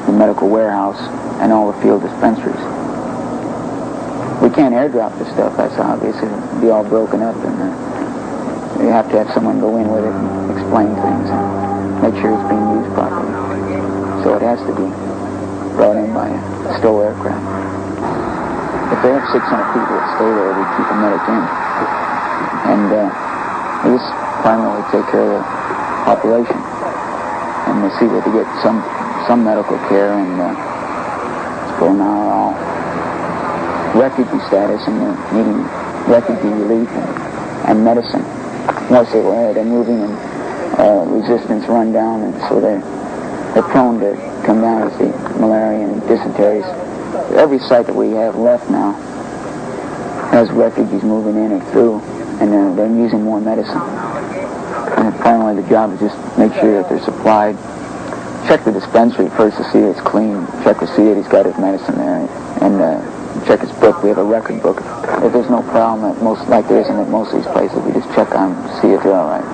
the medical warehouse, and all the field dispensaries. We can't airdrop this stuff, that's obvious. It'll be all broken up, and you have to have someone go in with it and explain things and make sure it's being used properly. So it has to be brought in by a STOW aircraft. If they have 600 people that stay there, we keep a medic in. And we just primarily take care of the population. And they see that they get some medical care, and people now are all refugee status, and they're needing refugee relief and medicine. Once they're moving and resistance run down, and so they're they're prone to come down with the malaria and dysenteries. Every site that we have left now has refugees moving in or through, and they're using more medicine. And finally, the job is just make sure that they're supplied. Check the dispensary first to see it's clean. Check to see that he's got his medicine there, and check his book. We have a record book. If there's no problem, like there isn't at most of these places, we just check on them to see if they're all right.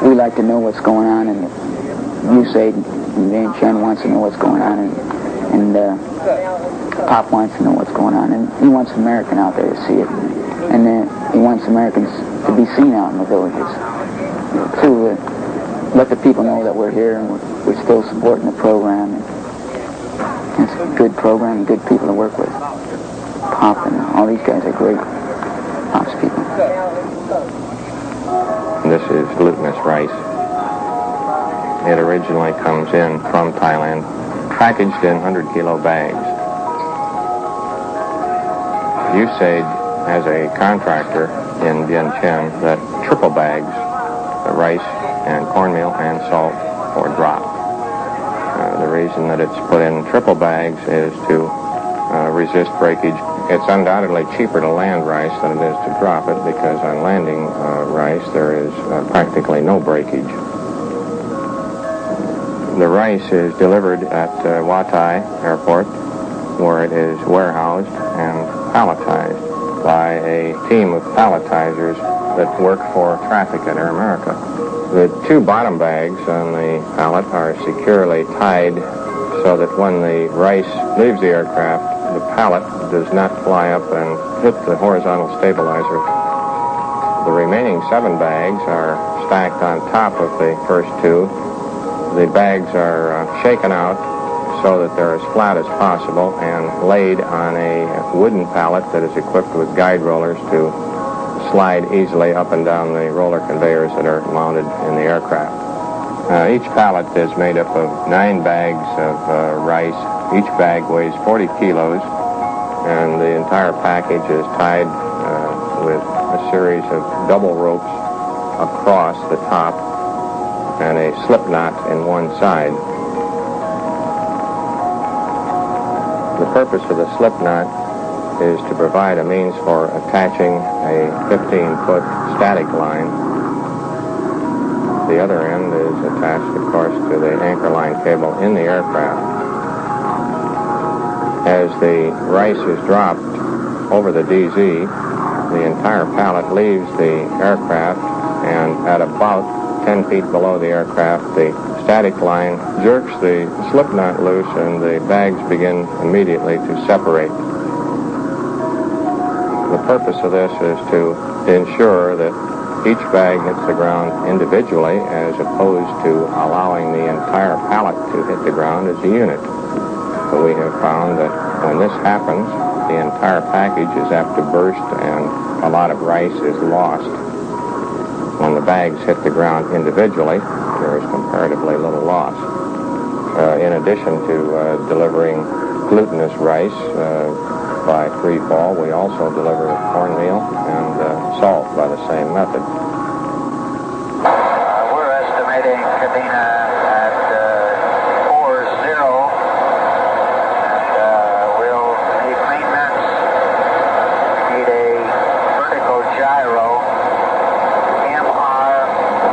We like to know what's going on, and USAID and Van Chen wants to know what's going on, and Pop wants to know what's going on, and he wants an American out there to see it, and he wants Americans to be seen out in the villages, to let the people know that we're here and we're still supporting the program. And it's a good program and good people to work with. Pop and all these guys are great. Pop's people. This is glutinous rice. It originally comes in from Thailand, packaged in 100-kilo bags. USAID has a contractor in Vientiane that triple bags the rice and cornmeal and salt for drop. The reason that it's put in triple bags is to resist breakage. It's undoubtedly cheaper to land rice than it is to drop it, because on landing rice there is practically no breakage. The rice is delivered at Watai Airport, where it is warehoused and palletized by a team of palletizers that work for traffic at Air America. The two bottom bags on the pallet are securely tied so that when the rice leaves the aircraft, the pallet does not fly up and hit the horizontal stabilizer. The remaining 7 bags are stacked on top of the first 2. The bags are shaken out so that they're as flat as possible and laid on a wooden pallet that is equipped with guide rollers to slide easily up and down the roller conveyors that are mounted in the aircraft. Each pallet is made up of 9 bags of rice. Each bag weighs 40 kilos, and the entire package is tied with a series of double ropes across the top and a slip knot in one side. The purpose of the slip knot is to provide a means for attaching a 15-foot static line. The other end is attached, of course, to the anchor line cable in the aircraft. As the rice is dropped over the DZ, the entire pallet leaves the aircraft, and at about 10 feet below the aircraft, the static line jerks the slip knot loose, and the bags begin immediately to separate. The purpose of this is to ensure that each bag hits the ground individually, as opposed to allowing the entire pallet to hit the ground as a unit. So we have found that when this happens, the entire package is apt to burst and a lot of rice is lost. When the bags hit the ground individually, there is comparatively little loss. In addition to delivering glutinous rice by free fall, we also deliver cornmeal and salt by the same method. We're estimating Kadena at 4-0, and we'll need maintenance. We need a vertical gyro, MR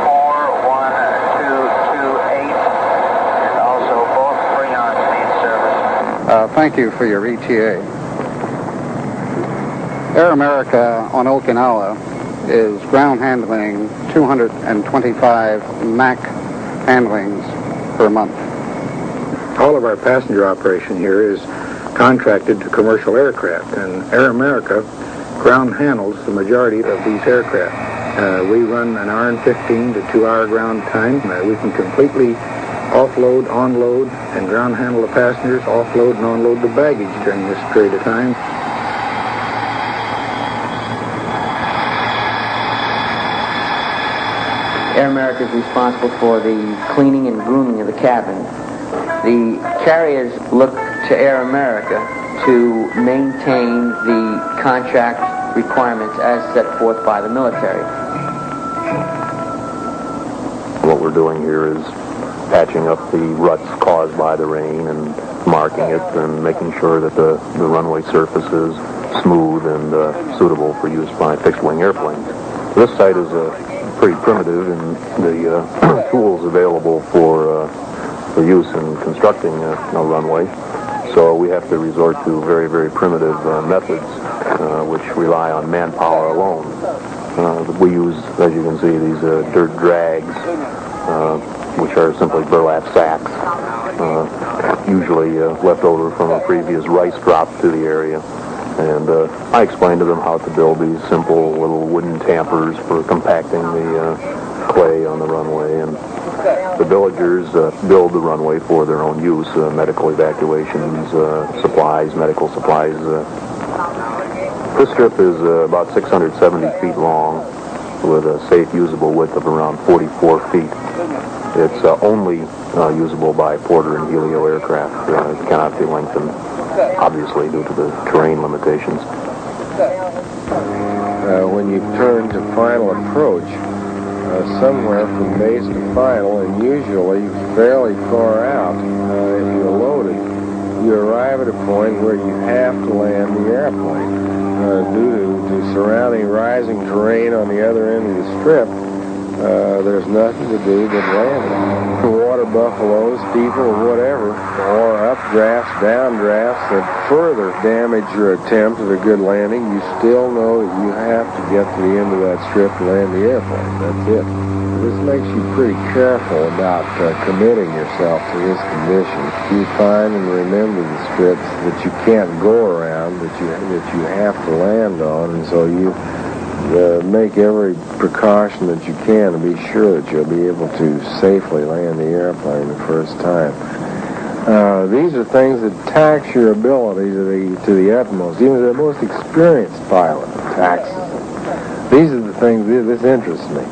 41228, and also both Freons need service. Thank you for your ETA. Air America on Okinawa is ground handling 225 MAC handlings per month. All of our passenger operation here is contracted to commercial aircraft, and Air America ground handles the majority of these aircraft. We run an hour and 15 to 2 hour ground time. We can completely offload, onload, and ground handle the passengers, offload and unload the baggage during this period of time. Air America is responsible for the cleaning and grooming of the cabin. The carriers look to Air America to maintain the contract requirements as set forth by the military. What we're doing here is patching up the ruts caused by the rain and marking it and making sure that the runway surface is smooth and suitable for use by fixed-wing airplanes. This site is pretty primitive in the tools available for use in constructing a runway. So we have to resort to very, very primitive methods which rely on manpower alone. We use, as you can see, these dirt drags, which are simply burlap sacks, usually left over from a previous rice drop to the area. And I explained to them how to build these simple little wooden tampers for compacting the clay on the runway. And the villagers build the runway for their own use, medical evacuations, supplies, medical supplies. This strip is about 670 feet long with a safe usable width of around 44 feet. It's only usable by Porter and Helio aircraft. It cannot be lengthened, obviously, due to the terrain limitations. When you turn to final approach, somewhere from base to final, and usually fairly far out, if you're loaded, you arrive at a point where you have to land the airplane. Due to surrounding rising terrain on the other end of the strip, there's nothing to do but land it. Water buffaloes, people, whatever, or updrafts, downdrafts that further damage your attempt at a good landing, you still know that you have to get to the end of that strip to land the airplane. That's it. This makes you pretty careful about committing yourself to this condition. You find and remember the strips that you can't go around, that you have to land on, and so you make every precaution that you can to be sure that you'll be able to safely land the airplane the first time. These are things that tax your ability to the utmost. Even the most experienced pilot taxes it. These are the things this interests me.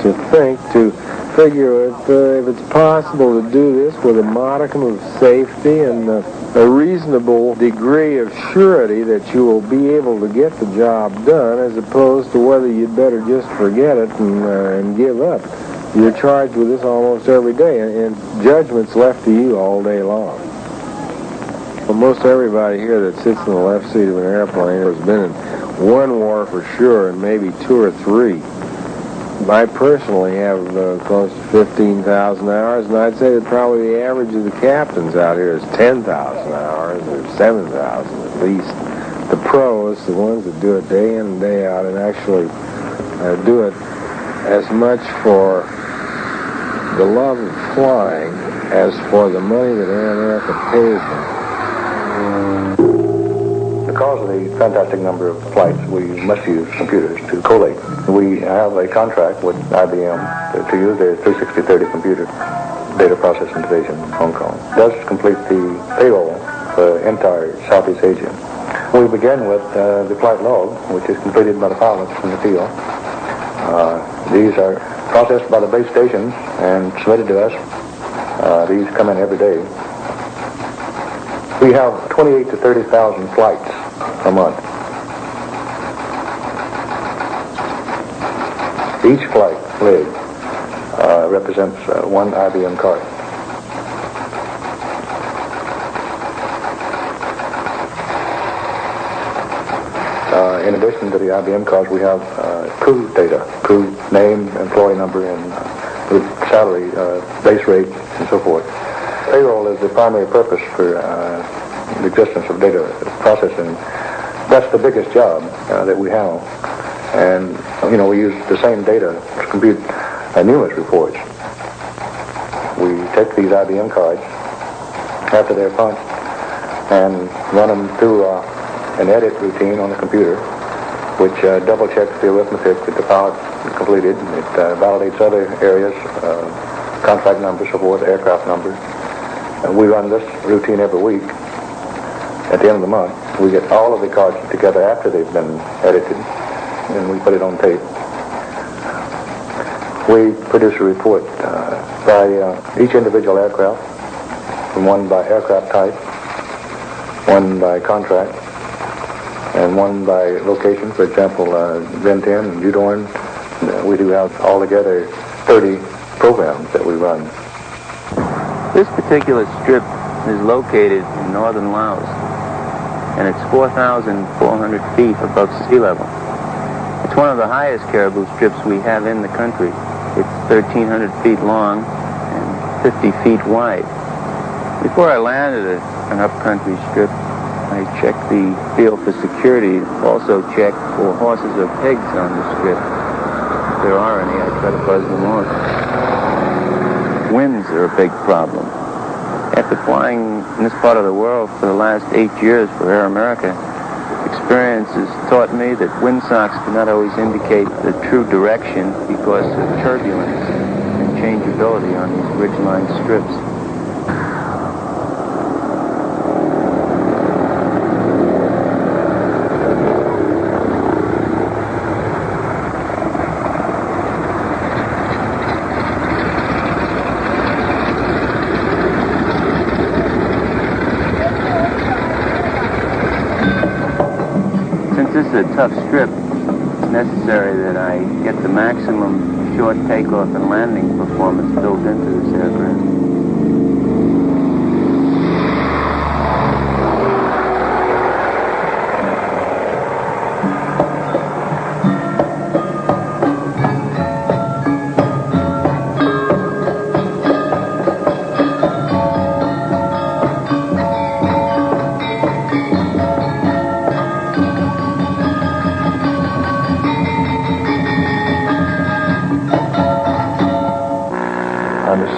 To figure if it's possible to do this with a modicum of safety and a reasonable degree of surety that you will be able to get the job done, as opposed to whether you'd better just forget it and give up. You're charged with this almost every day, and judgment's left to you all day long. Well, most everybody here that sits in the left seat of an airplane has been in one war for sure, and maybe two or three. I personally have close to 15,000 hours, and I'd say that probably the average of the captains out here is 10,000 hours, or 7,000 at least. The pros, the ones that do it day in and day out, and actually do it as much for the love of flying as for the money that Air America pays them. Because of the fantastic number of flights, we must use computers to collate. We have a contract with IBM to use their 36030 computer data processing division in Hong Kong. It does complete the payroll for the entire Southeast Asia. We begin with the flight log, which is completed by the pilots in the field. These are processed by the base stations and submitted to us. These come in every day. We have 28 to 30,000 flights a month. Each flight leg represents one IBM card. In addition to the IBM cards, we have crew data, crew name, employee number, and salary, base rate, and so forth. Payroll is the primary purpose for the existence of data processing. That's the biggest job that we have. And, we use the same data to compute numerous reports. We take these IBM cards after they're punched and run them through an edit routine on the computer, which double checks the arithmetic that the pilot completed. It validates other areas, contract numbers, so forth, aircraft numbers. We run this routine every week. At the end of the month, we get all of the cards together after they've been edited, and we put it on tape. We produce a report by each individual aircraft, and one by aircraft type, one by contract, and one by location. For example, Gen 10 and Udorn, we do have altogether 30 programs that we run. This particular strip is located in northern Laos, and it's 4,400 feet above sea level. It's one of the highest caribou strips we have in the country. It's 1,300 feet long and 50 feet wide. Before I landed at an upcountry strip, I checked the field for security, also checked for horses or pigs on the strip. If there are any, I try to buzz them off. Winds are a big problem. After flying in this part of the world for the last 8 years for Air America, experience has taught me that windsocks do not always indicate the true direction because of turbulence and changeability on these ridgeline strips. This is a tough strip. It's necessary that I get the maximum short takeoff and landing performance built into this aircraft.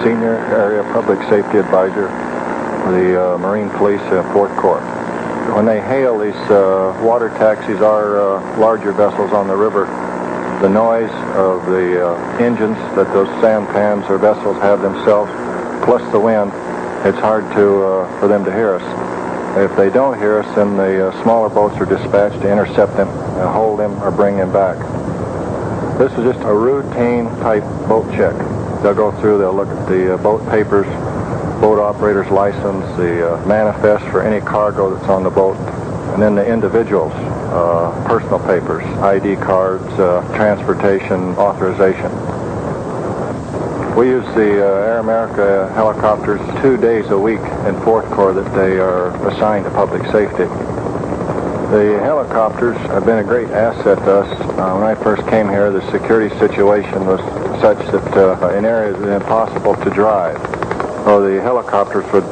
Senior Area Public Safety Advisor for the Marine Police Fourth Corps. When they hail these water taxis, our larger vessels on the river, the noise of the engines that those sampans or vessels have themselves, plus the wind, it's hard for them to hear us. If they don't hear us, then the smaller boats are dispatched to intercept them and hold them or bring them back. This is just a routine type boat check. They'll go through, they'll look at the boat papers, boat operator's license, the manifest for any cargo that's on the boat, and then the individuals, personal papers, ID cards, transportation authorization. We use the Air America helicopters 2 days a week in Fourth Corps that they are assigned to public safety. The helicopters have been a great asset to us. When I first came here, the security situation was such that in areas it's impossible to drive. So the helicopters would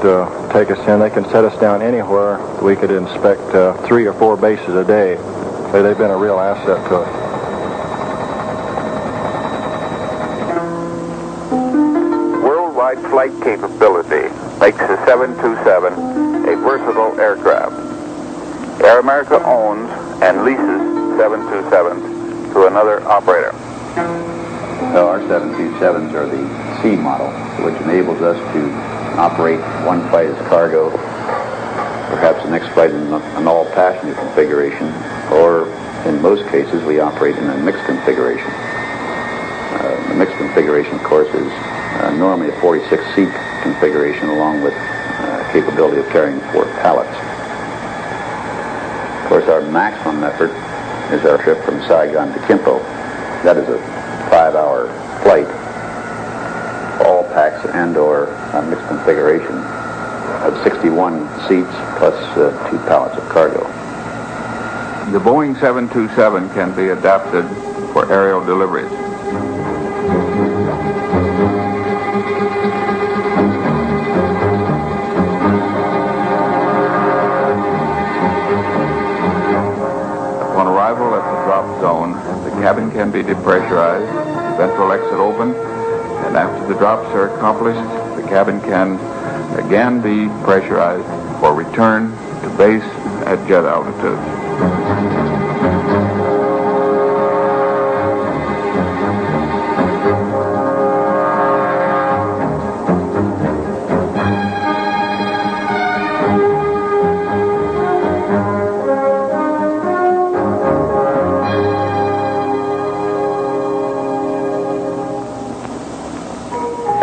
take us in. They can set us down anywhere. We could inspect 3 or 4 bases a day. So they've been a real asset to us. Worldwide flight capability makes the 727 a versatile aircraft. Air America owns and leases 727s to another operator. So our 727s are the C model, which enables us to operate one flight as cargo, perhaps the next flight in an all-passenger configuration, or in most cases we operate in a mixed configuration. The mixed configuration, of course, is normally a 46-seat configuration along with capability of carrying 4 pallets. Of course, our maximum effort is our trip from Saigon to Kimpo. That is a 5-hour flight, all packs and or mixed configuration of 61 seats plus 2 pallets of cargo. The Boeing 727 can be adapted for aerial deliveries. Upon arrival at the drop zone, the cabin can be depressurized, the ventral exit open, and after the drops are accomplished, the cabin can again be pressurized for return to base at jet altitude.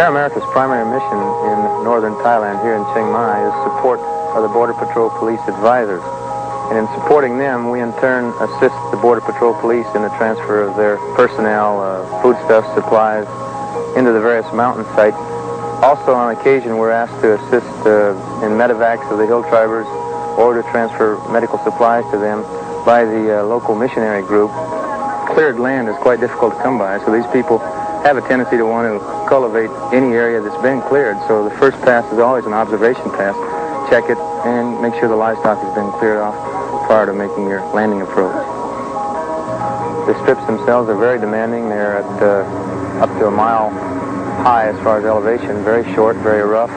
Air America's primary mission in northern Thailand here in Chiang Mai is support of the Border Patrol Police advisors. And in supporting them, we in turn assist the Border Patrol Police in the transfer of their personnel, foodstuffs, supplies, into the various mountain sites Also, on occasion, we're asked to assist in medevacs of the hill tribers or to transfer medical supplies to them by the local missionary group. Cleared land is quite difficult to come by, so these people have a tendency to want to cultivate any area that's been cleared. So the first pass is always an observation pass. Check it and make sure the livestock has been cleared off prior to making your landing approach. The strips themselves are very demanding. They're at up to a mile high as far as elevation, very short, very rough,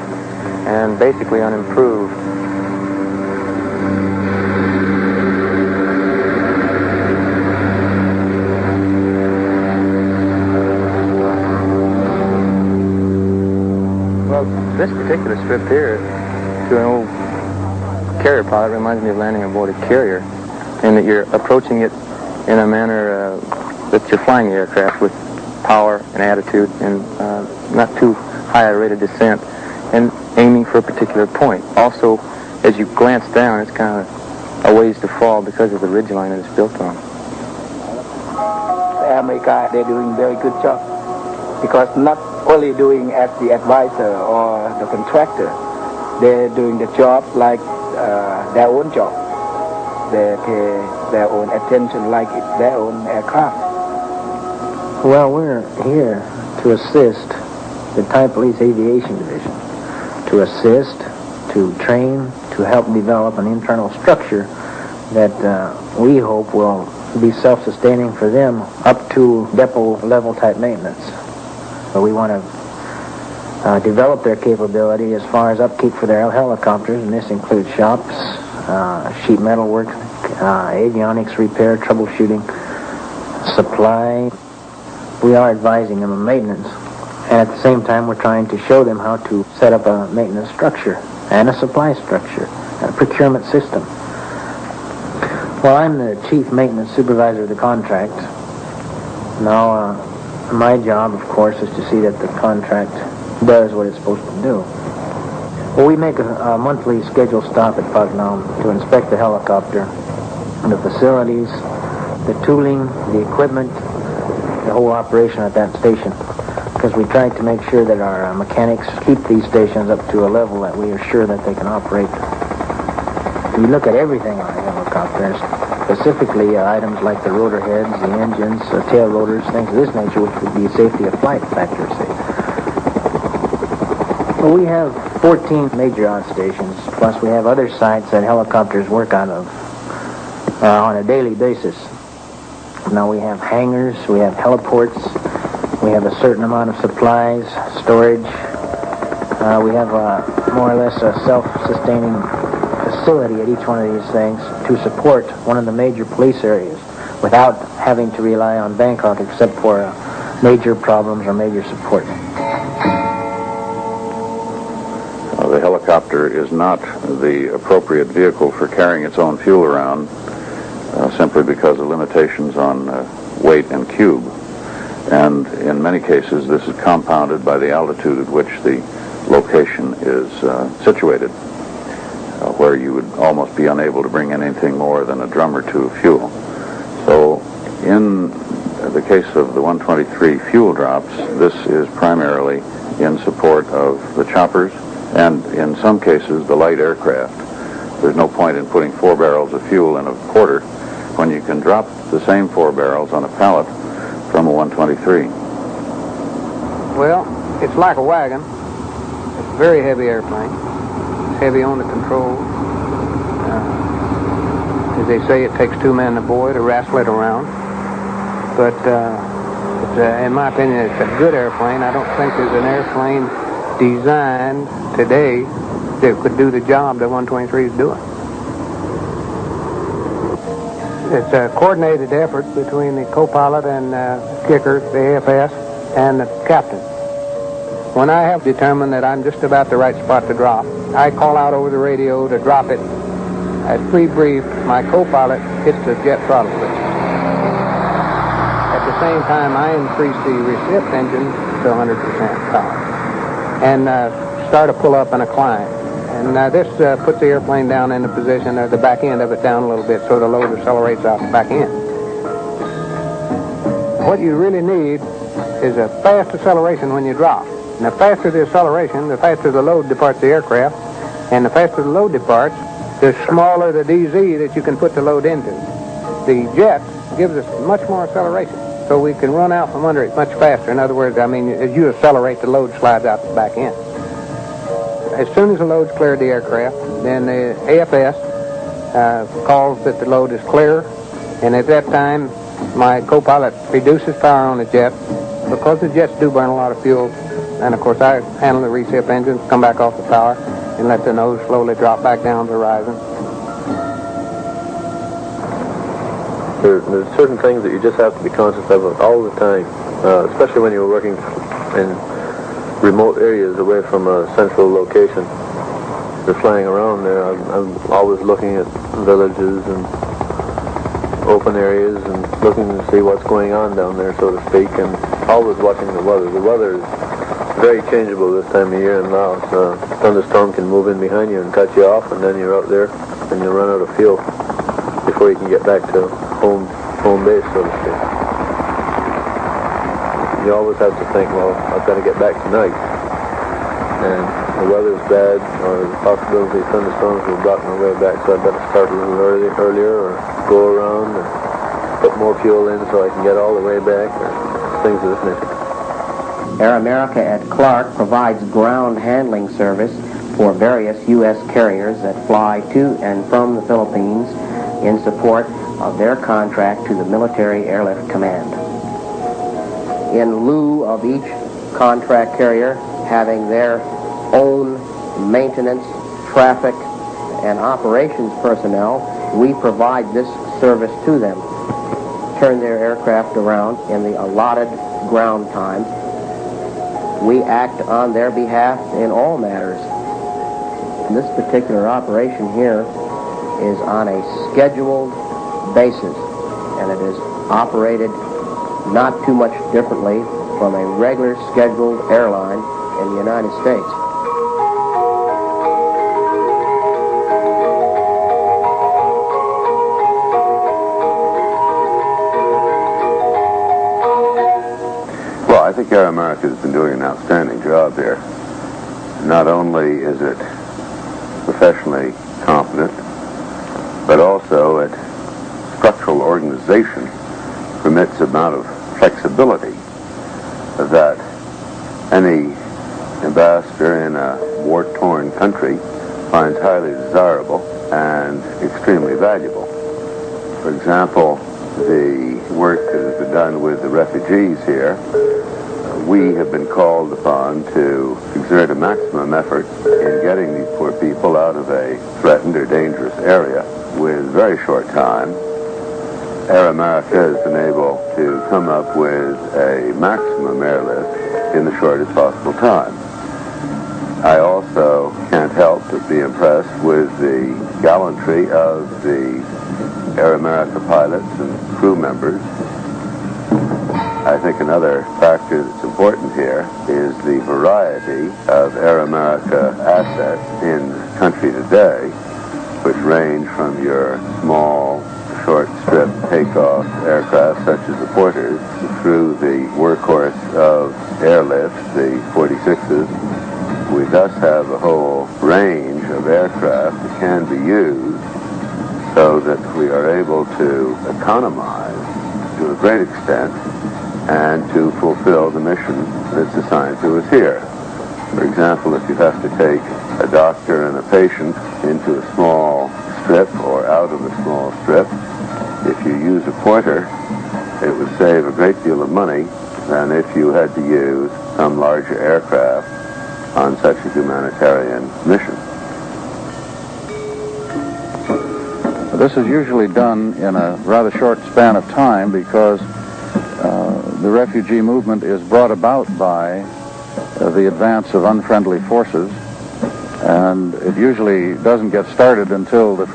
and basically unimproved. Well, this particular strip here, to an old carrier pilot, reminds me of landing aboard a carrier, in that you're approaching it in a manner that you're flying the aircraft with power and attitude and not too high a rate of descent, and aiming for a particular point. Also, as you glance down, it's kind of a ways to fall because of the ridgeline that it's built on. America, they're doing very good job, because not only doing as the advisor or the contractor, they're doing the job like their own job. They pay their own attention like it's their own aircraft. Well, we're here to assist the Thai Police Aviation Division, to assist, to train, to help develop an internal structure that we hope will be self-sustaining for them up to depot level type maintenance. So we want to develop their capability as far as upkeep for their helicopters, and this includes shops, sheet metal work, avionics repair, troubleshooting, supply. We are advising them on maintenance, and at the same time we're trying to show them how to set up a maintenance structure and a supply structure and a procurement system. Well, I'm the chief maintenance supervisor of the contract. Now, my job, of course, is to see that the contract does what it's supposed to do. Well, we make a monthly scheduled stop at Phak Nam to inspect the helicopter, the facilities, the tooling, the equipment, the whole operation at that station, because we try to make sure that our mechanics keep these stations up to a level that we are sure that they can operate. We look at everything on the helicopters, specifically items like the rotor heads, the engines, tail rotors, things of this nature, which would be safety of flight accuracy. Well, we have 14 major outstations, plus we have other sites that helicopters work out of on a daily basis. Now we have hangars, we have heliports, we have a certain amount of supplies, storage. We have more or less a self-sustaining facility at each one of these things to support one of the major police areas without having to rely on Bangkok except for major problems or major support. The helicopter is not the appropriate vehicle for carrying its own fuel around, simply because of limitations on weight and cube. And in many cases, this is compounded by the altitude at which the location is situated, where you would almost be unable to bring in anything more than a drum or two of fuel. So in the case of the 123 fuel drops, this is primarily in support of the choppers and in some cases the light aircraft. There's no point in putting 4 barrels of fuel in a quarter when you can drop the same 4 barrels on a pallet from a 123. Well, it's like a wagon. It's a very heavy airplane. It's heavy on the controls. As they say, it takes 2 men and a boy to wrestle it around. But in my opinion, it's a good airplane. I don't think there's an airplane designed today that could do the job that 123 is doing. It's a coordinated effort between the co-pilot and kicker, the AFS, and the captain. When I have determined that I'm just about the right spot to drop, I call out over the radio to drop it. At pre-brief, my co-pilot hits the jet throttle switch. At the same time, I increase the recip engine to 100% power and start a pull-up and a climb. And this puts the airplane down in the position, the back end of it down a little bit, so the load accelerates out the back end. What you really need is a fast acceleration when you drop. And the faster the acceleration, the faster the load departs the aircraft. And the faster the load departs, the smaller the DZ that you can put the load into. The jet gives us much more acceleration, so we can run out from under it much faster. In other words, I mean, as you accelerate, the load slides out the back end. As soon as the load's cleared the aircraft, then the AFS calls that the load is clear, and at that time, my co-pilot reduces power on the jet. Because the jets do burn a lot of fuel, and of course I handle the recip engines, come back off the power, and let the nose slowly drop back down the horizon. There's certain things that you just have to be conscious of all the time, especially when you're working in remote areas away from a central location. You're flying around there. I'm always looking at villages and open areas and looking to see what's going on down there, so to speak, and always watching the weather. The weather is very changeable this time of year in Laos. A thunderstorm can move in behind you and cut you off, and then you're out there and you run out of fuel before you can get back to home base, so to speak. You always have to think, well, I've got to get back tonight. And the weather's bad, or the possibility of thunderstorms will block my way back, so I better start a little earlier, or go around and put more fuel in so I can get all the way back, or things of this nature. Air America at Clark provides ground handling service for various U.S. carriers that fly to and from the Philippines in support of their contract to the Military Airlift Command. In lieu of each contract carrier having their own maintenance, traffic, and operations personnel, we provide this service to them. Turn their aircraft around in the allotted ground time. We act on their behalf in all matters. This particular operation here is on a scheduled basis, and it is operated not too much differently from a regular scheduled airline in the United States. Well, I think Air America has been doing an outstanding job here. Not only is it professionally competent, but also its structural organization permits an amount of flexibility that any ambassador in a war-torn country finds highly desirable and extremely valuable. For example, the work that has been done with the refugees here, we have been called upon to exert a maximum effort in getting these poor people out of a threatened or dangerous area with very short time. Air America has been able to come up with a maximum airlift in the shortest possible time. I also can't help but be impressed with the gallantry of the Air America pilots and crew members. I think another factor that's important here is the variety of Air America assets in the country today, which range from your small, short strip takeoff aircraft such as the Porters through the workhorse of airlift, the 46s. We thus have a whole range of aircraft that can be used so that we are able to economize to a great extent and to fulfill the mission that's assigned to us here. For example, if you have to take a doctor and a patient into a small strip or out of a small strip, if you use a Porter, it would save a great deal of money than if you had to use some larger aircraft on such a humanitarian mission. This is usually done in a rather short span of time because the refugee movement is brought about by the advance of unfriendly forces, and it usually doesn't get started until the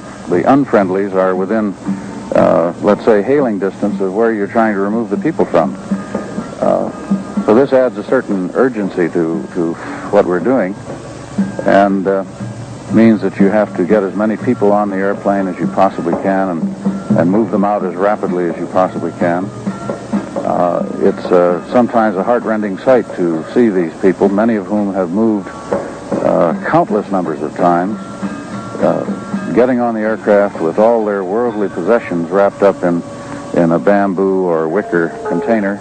unfriendlies are within, let's say, hailing distance of where you're trying to remove the people from. So this adds a certain urgency to what we're doing, and means that you have to get as many people on the airplane as you possibly can and move them out as rapidly as you possibly can. It's sometimes a heart-rending sight to see these people, many of whom have moved countless numbers of times, getting on the aircraft with all their worldly possessions wrapped up in a bamboo or wicker container.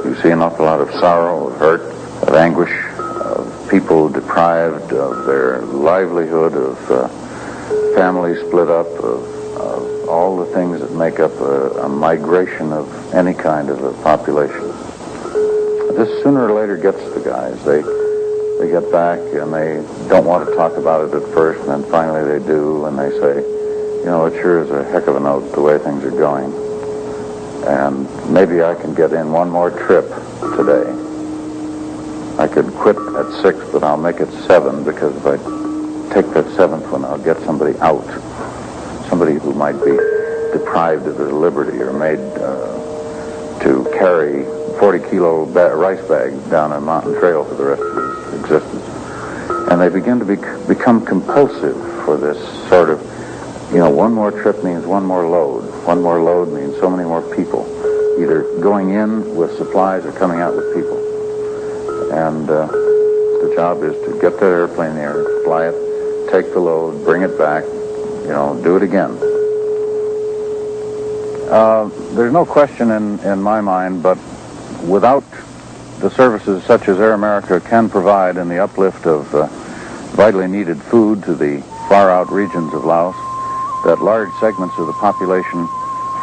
You see an awful lot of sorrow, of hurt, of anguish, of people deprived of their livelihood, of families split up, of all the things that make up a migration of any kind of a population. This sooner or later gets to the guys. They get back and they don't want to talk about it at first, and then finally they do, and they say, you know, it sure is a heck of a note the way things are going. And maybe I can get in one more trip today. I could quit at 6, but I'll make it 7, because if I take that 7th one, I'll get somebody out. Somebody who might be deprived of their liberty or made to carry 40-kilo rice bags down a mountain trail for the rest of his existence. And they begin to become compulsive for this sort of, you know, one more trip means one more load. One more load means so many more people, either going in with supplies or coming out with people. And the job is to get that airplane in the air, fly it, take the load, bring it back, you know, do it again. There's no question in my mind, but without the services such as Air America can provide in the uplift of vitally needed food to the far-out regions of Laos, that large segments of the population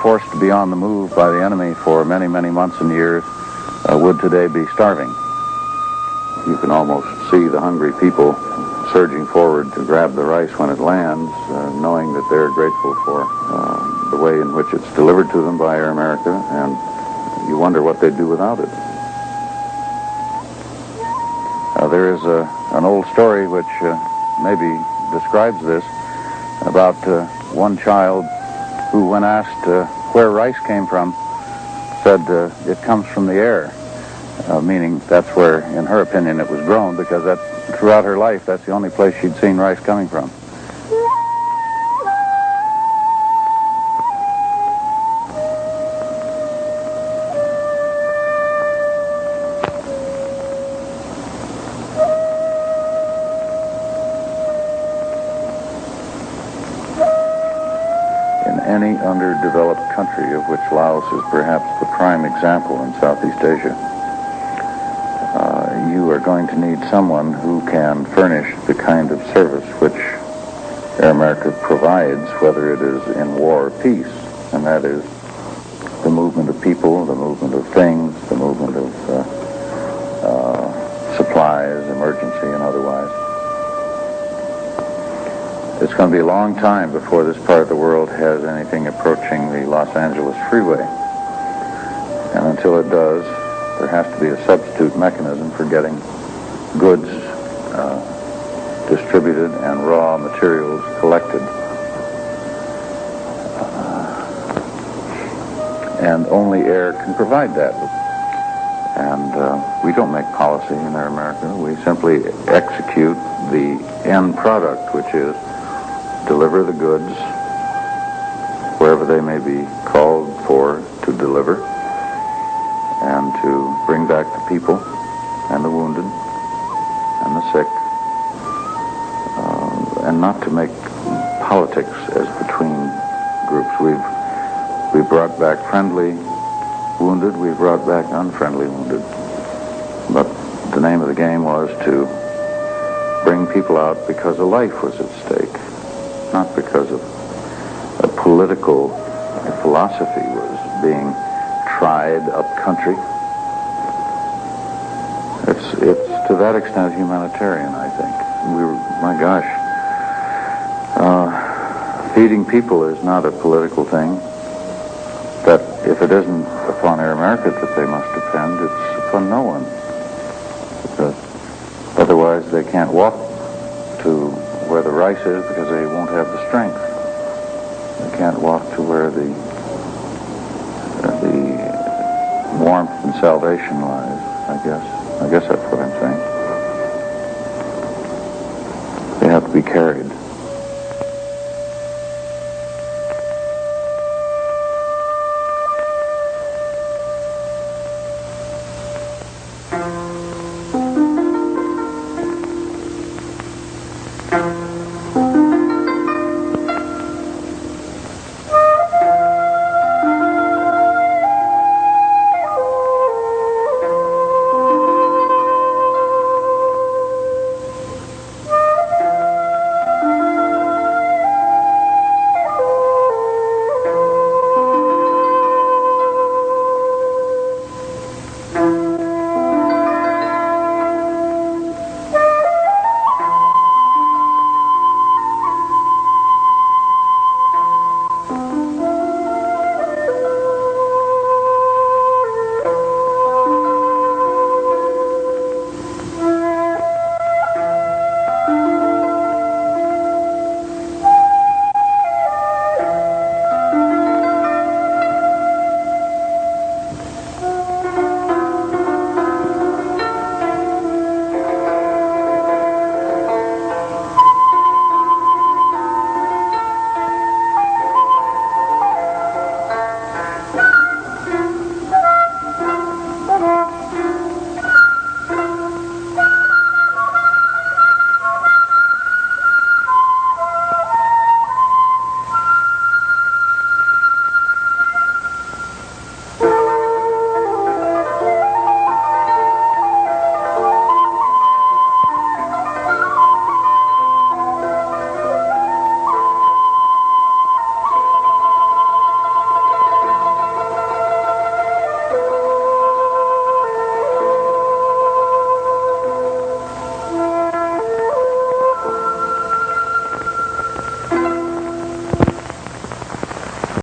forced to be on the move by the enemy for many, many months and years would today be starving. You can almost see the hungry people surging forward to grab the rice when it lands, knowing that they're grateful for the way in which it's delivered to them by Air America, and you wonder what they'd do without it. There is an old story which maybe describes this, about one child who, when asked where rice came from, said it comes from the air, meaning that's where, in her opinion, it was grown, because that throughout her life, that's the only place she'd seen rice coming from. Any underdeveloped country, of which Laos is perhaps the prime example in Southeast Asia, you are going to need someone who can furnish the kind of service which Air America provides, whether it is in war or peace, and that is the movement of people, the movement of things, the movement of supplies, emergency and otherwise. It's going to be a long time before this part of the world has anything approaching the Los Angeles freeway. And until it does, there has to be a substitute mechanism for getting goods distributed and raw materials collected. And only air can provide that. And we don't make policy in Air America. We simply execute the end product, which is deliver the goods wherever they may be called for to deliver, and to bring back the people and the wounded and the sick, and not to make politics as between groups. We've brought back friendly wounded, we've brought back unfriendly wounded, but the name of the game was to bring people out because a life was at stake, not because of a political philosophy was being tried up country. It's to that extent humanitarian, I think. My gosh, feeding people is not a political thing. That if it isn't upon Air America that they must depend, it's upon no one, because otherwise they can't walk to where the rice is because they won't have the strength. They can't walk to where the warmth and salvation lies, I guess. I guess that's what I'm saying. They have to be carried. Thank you.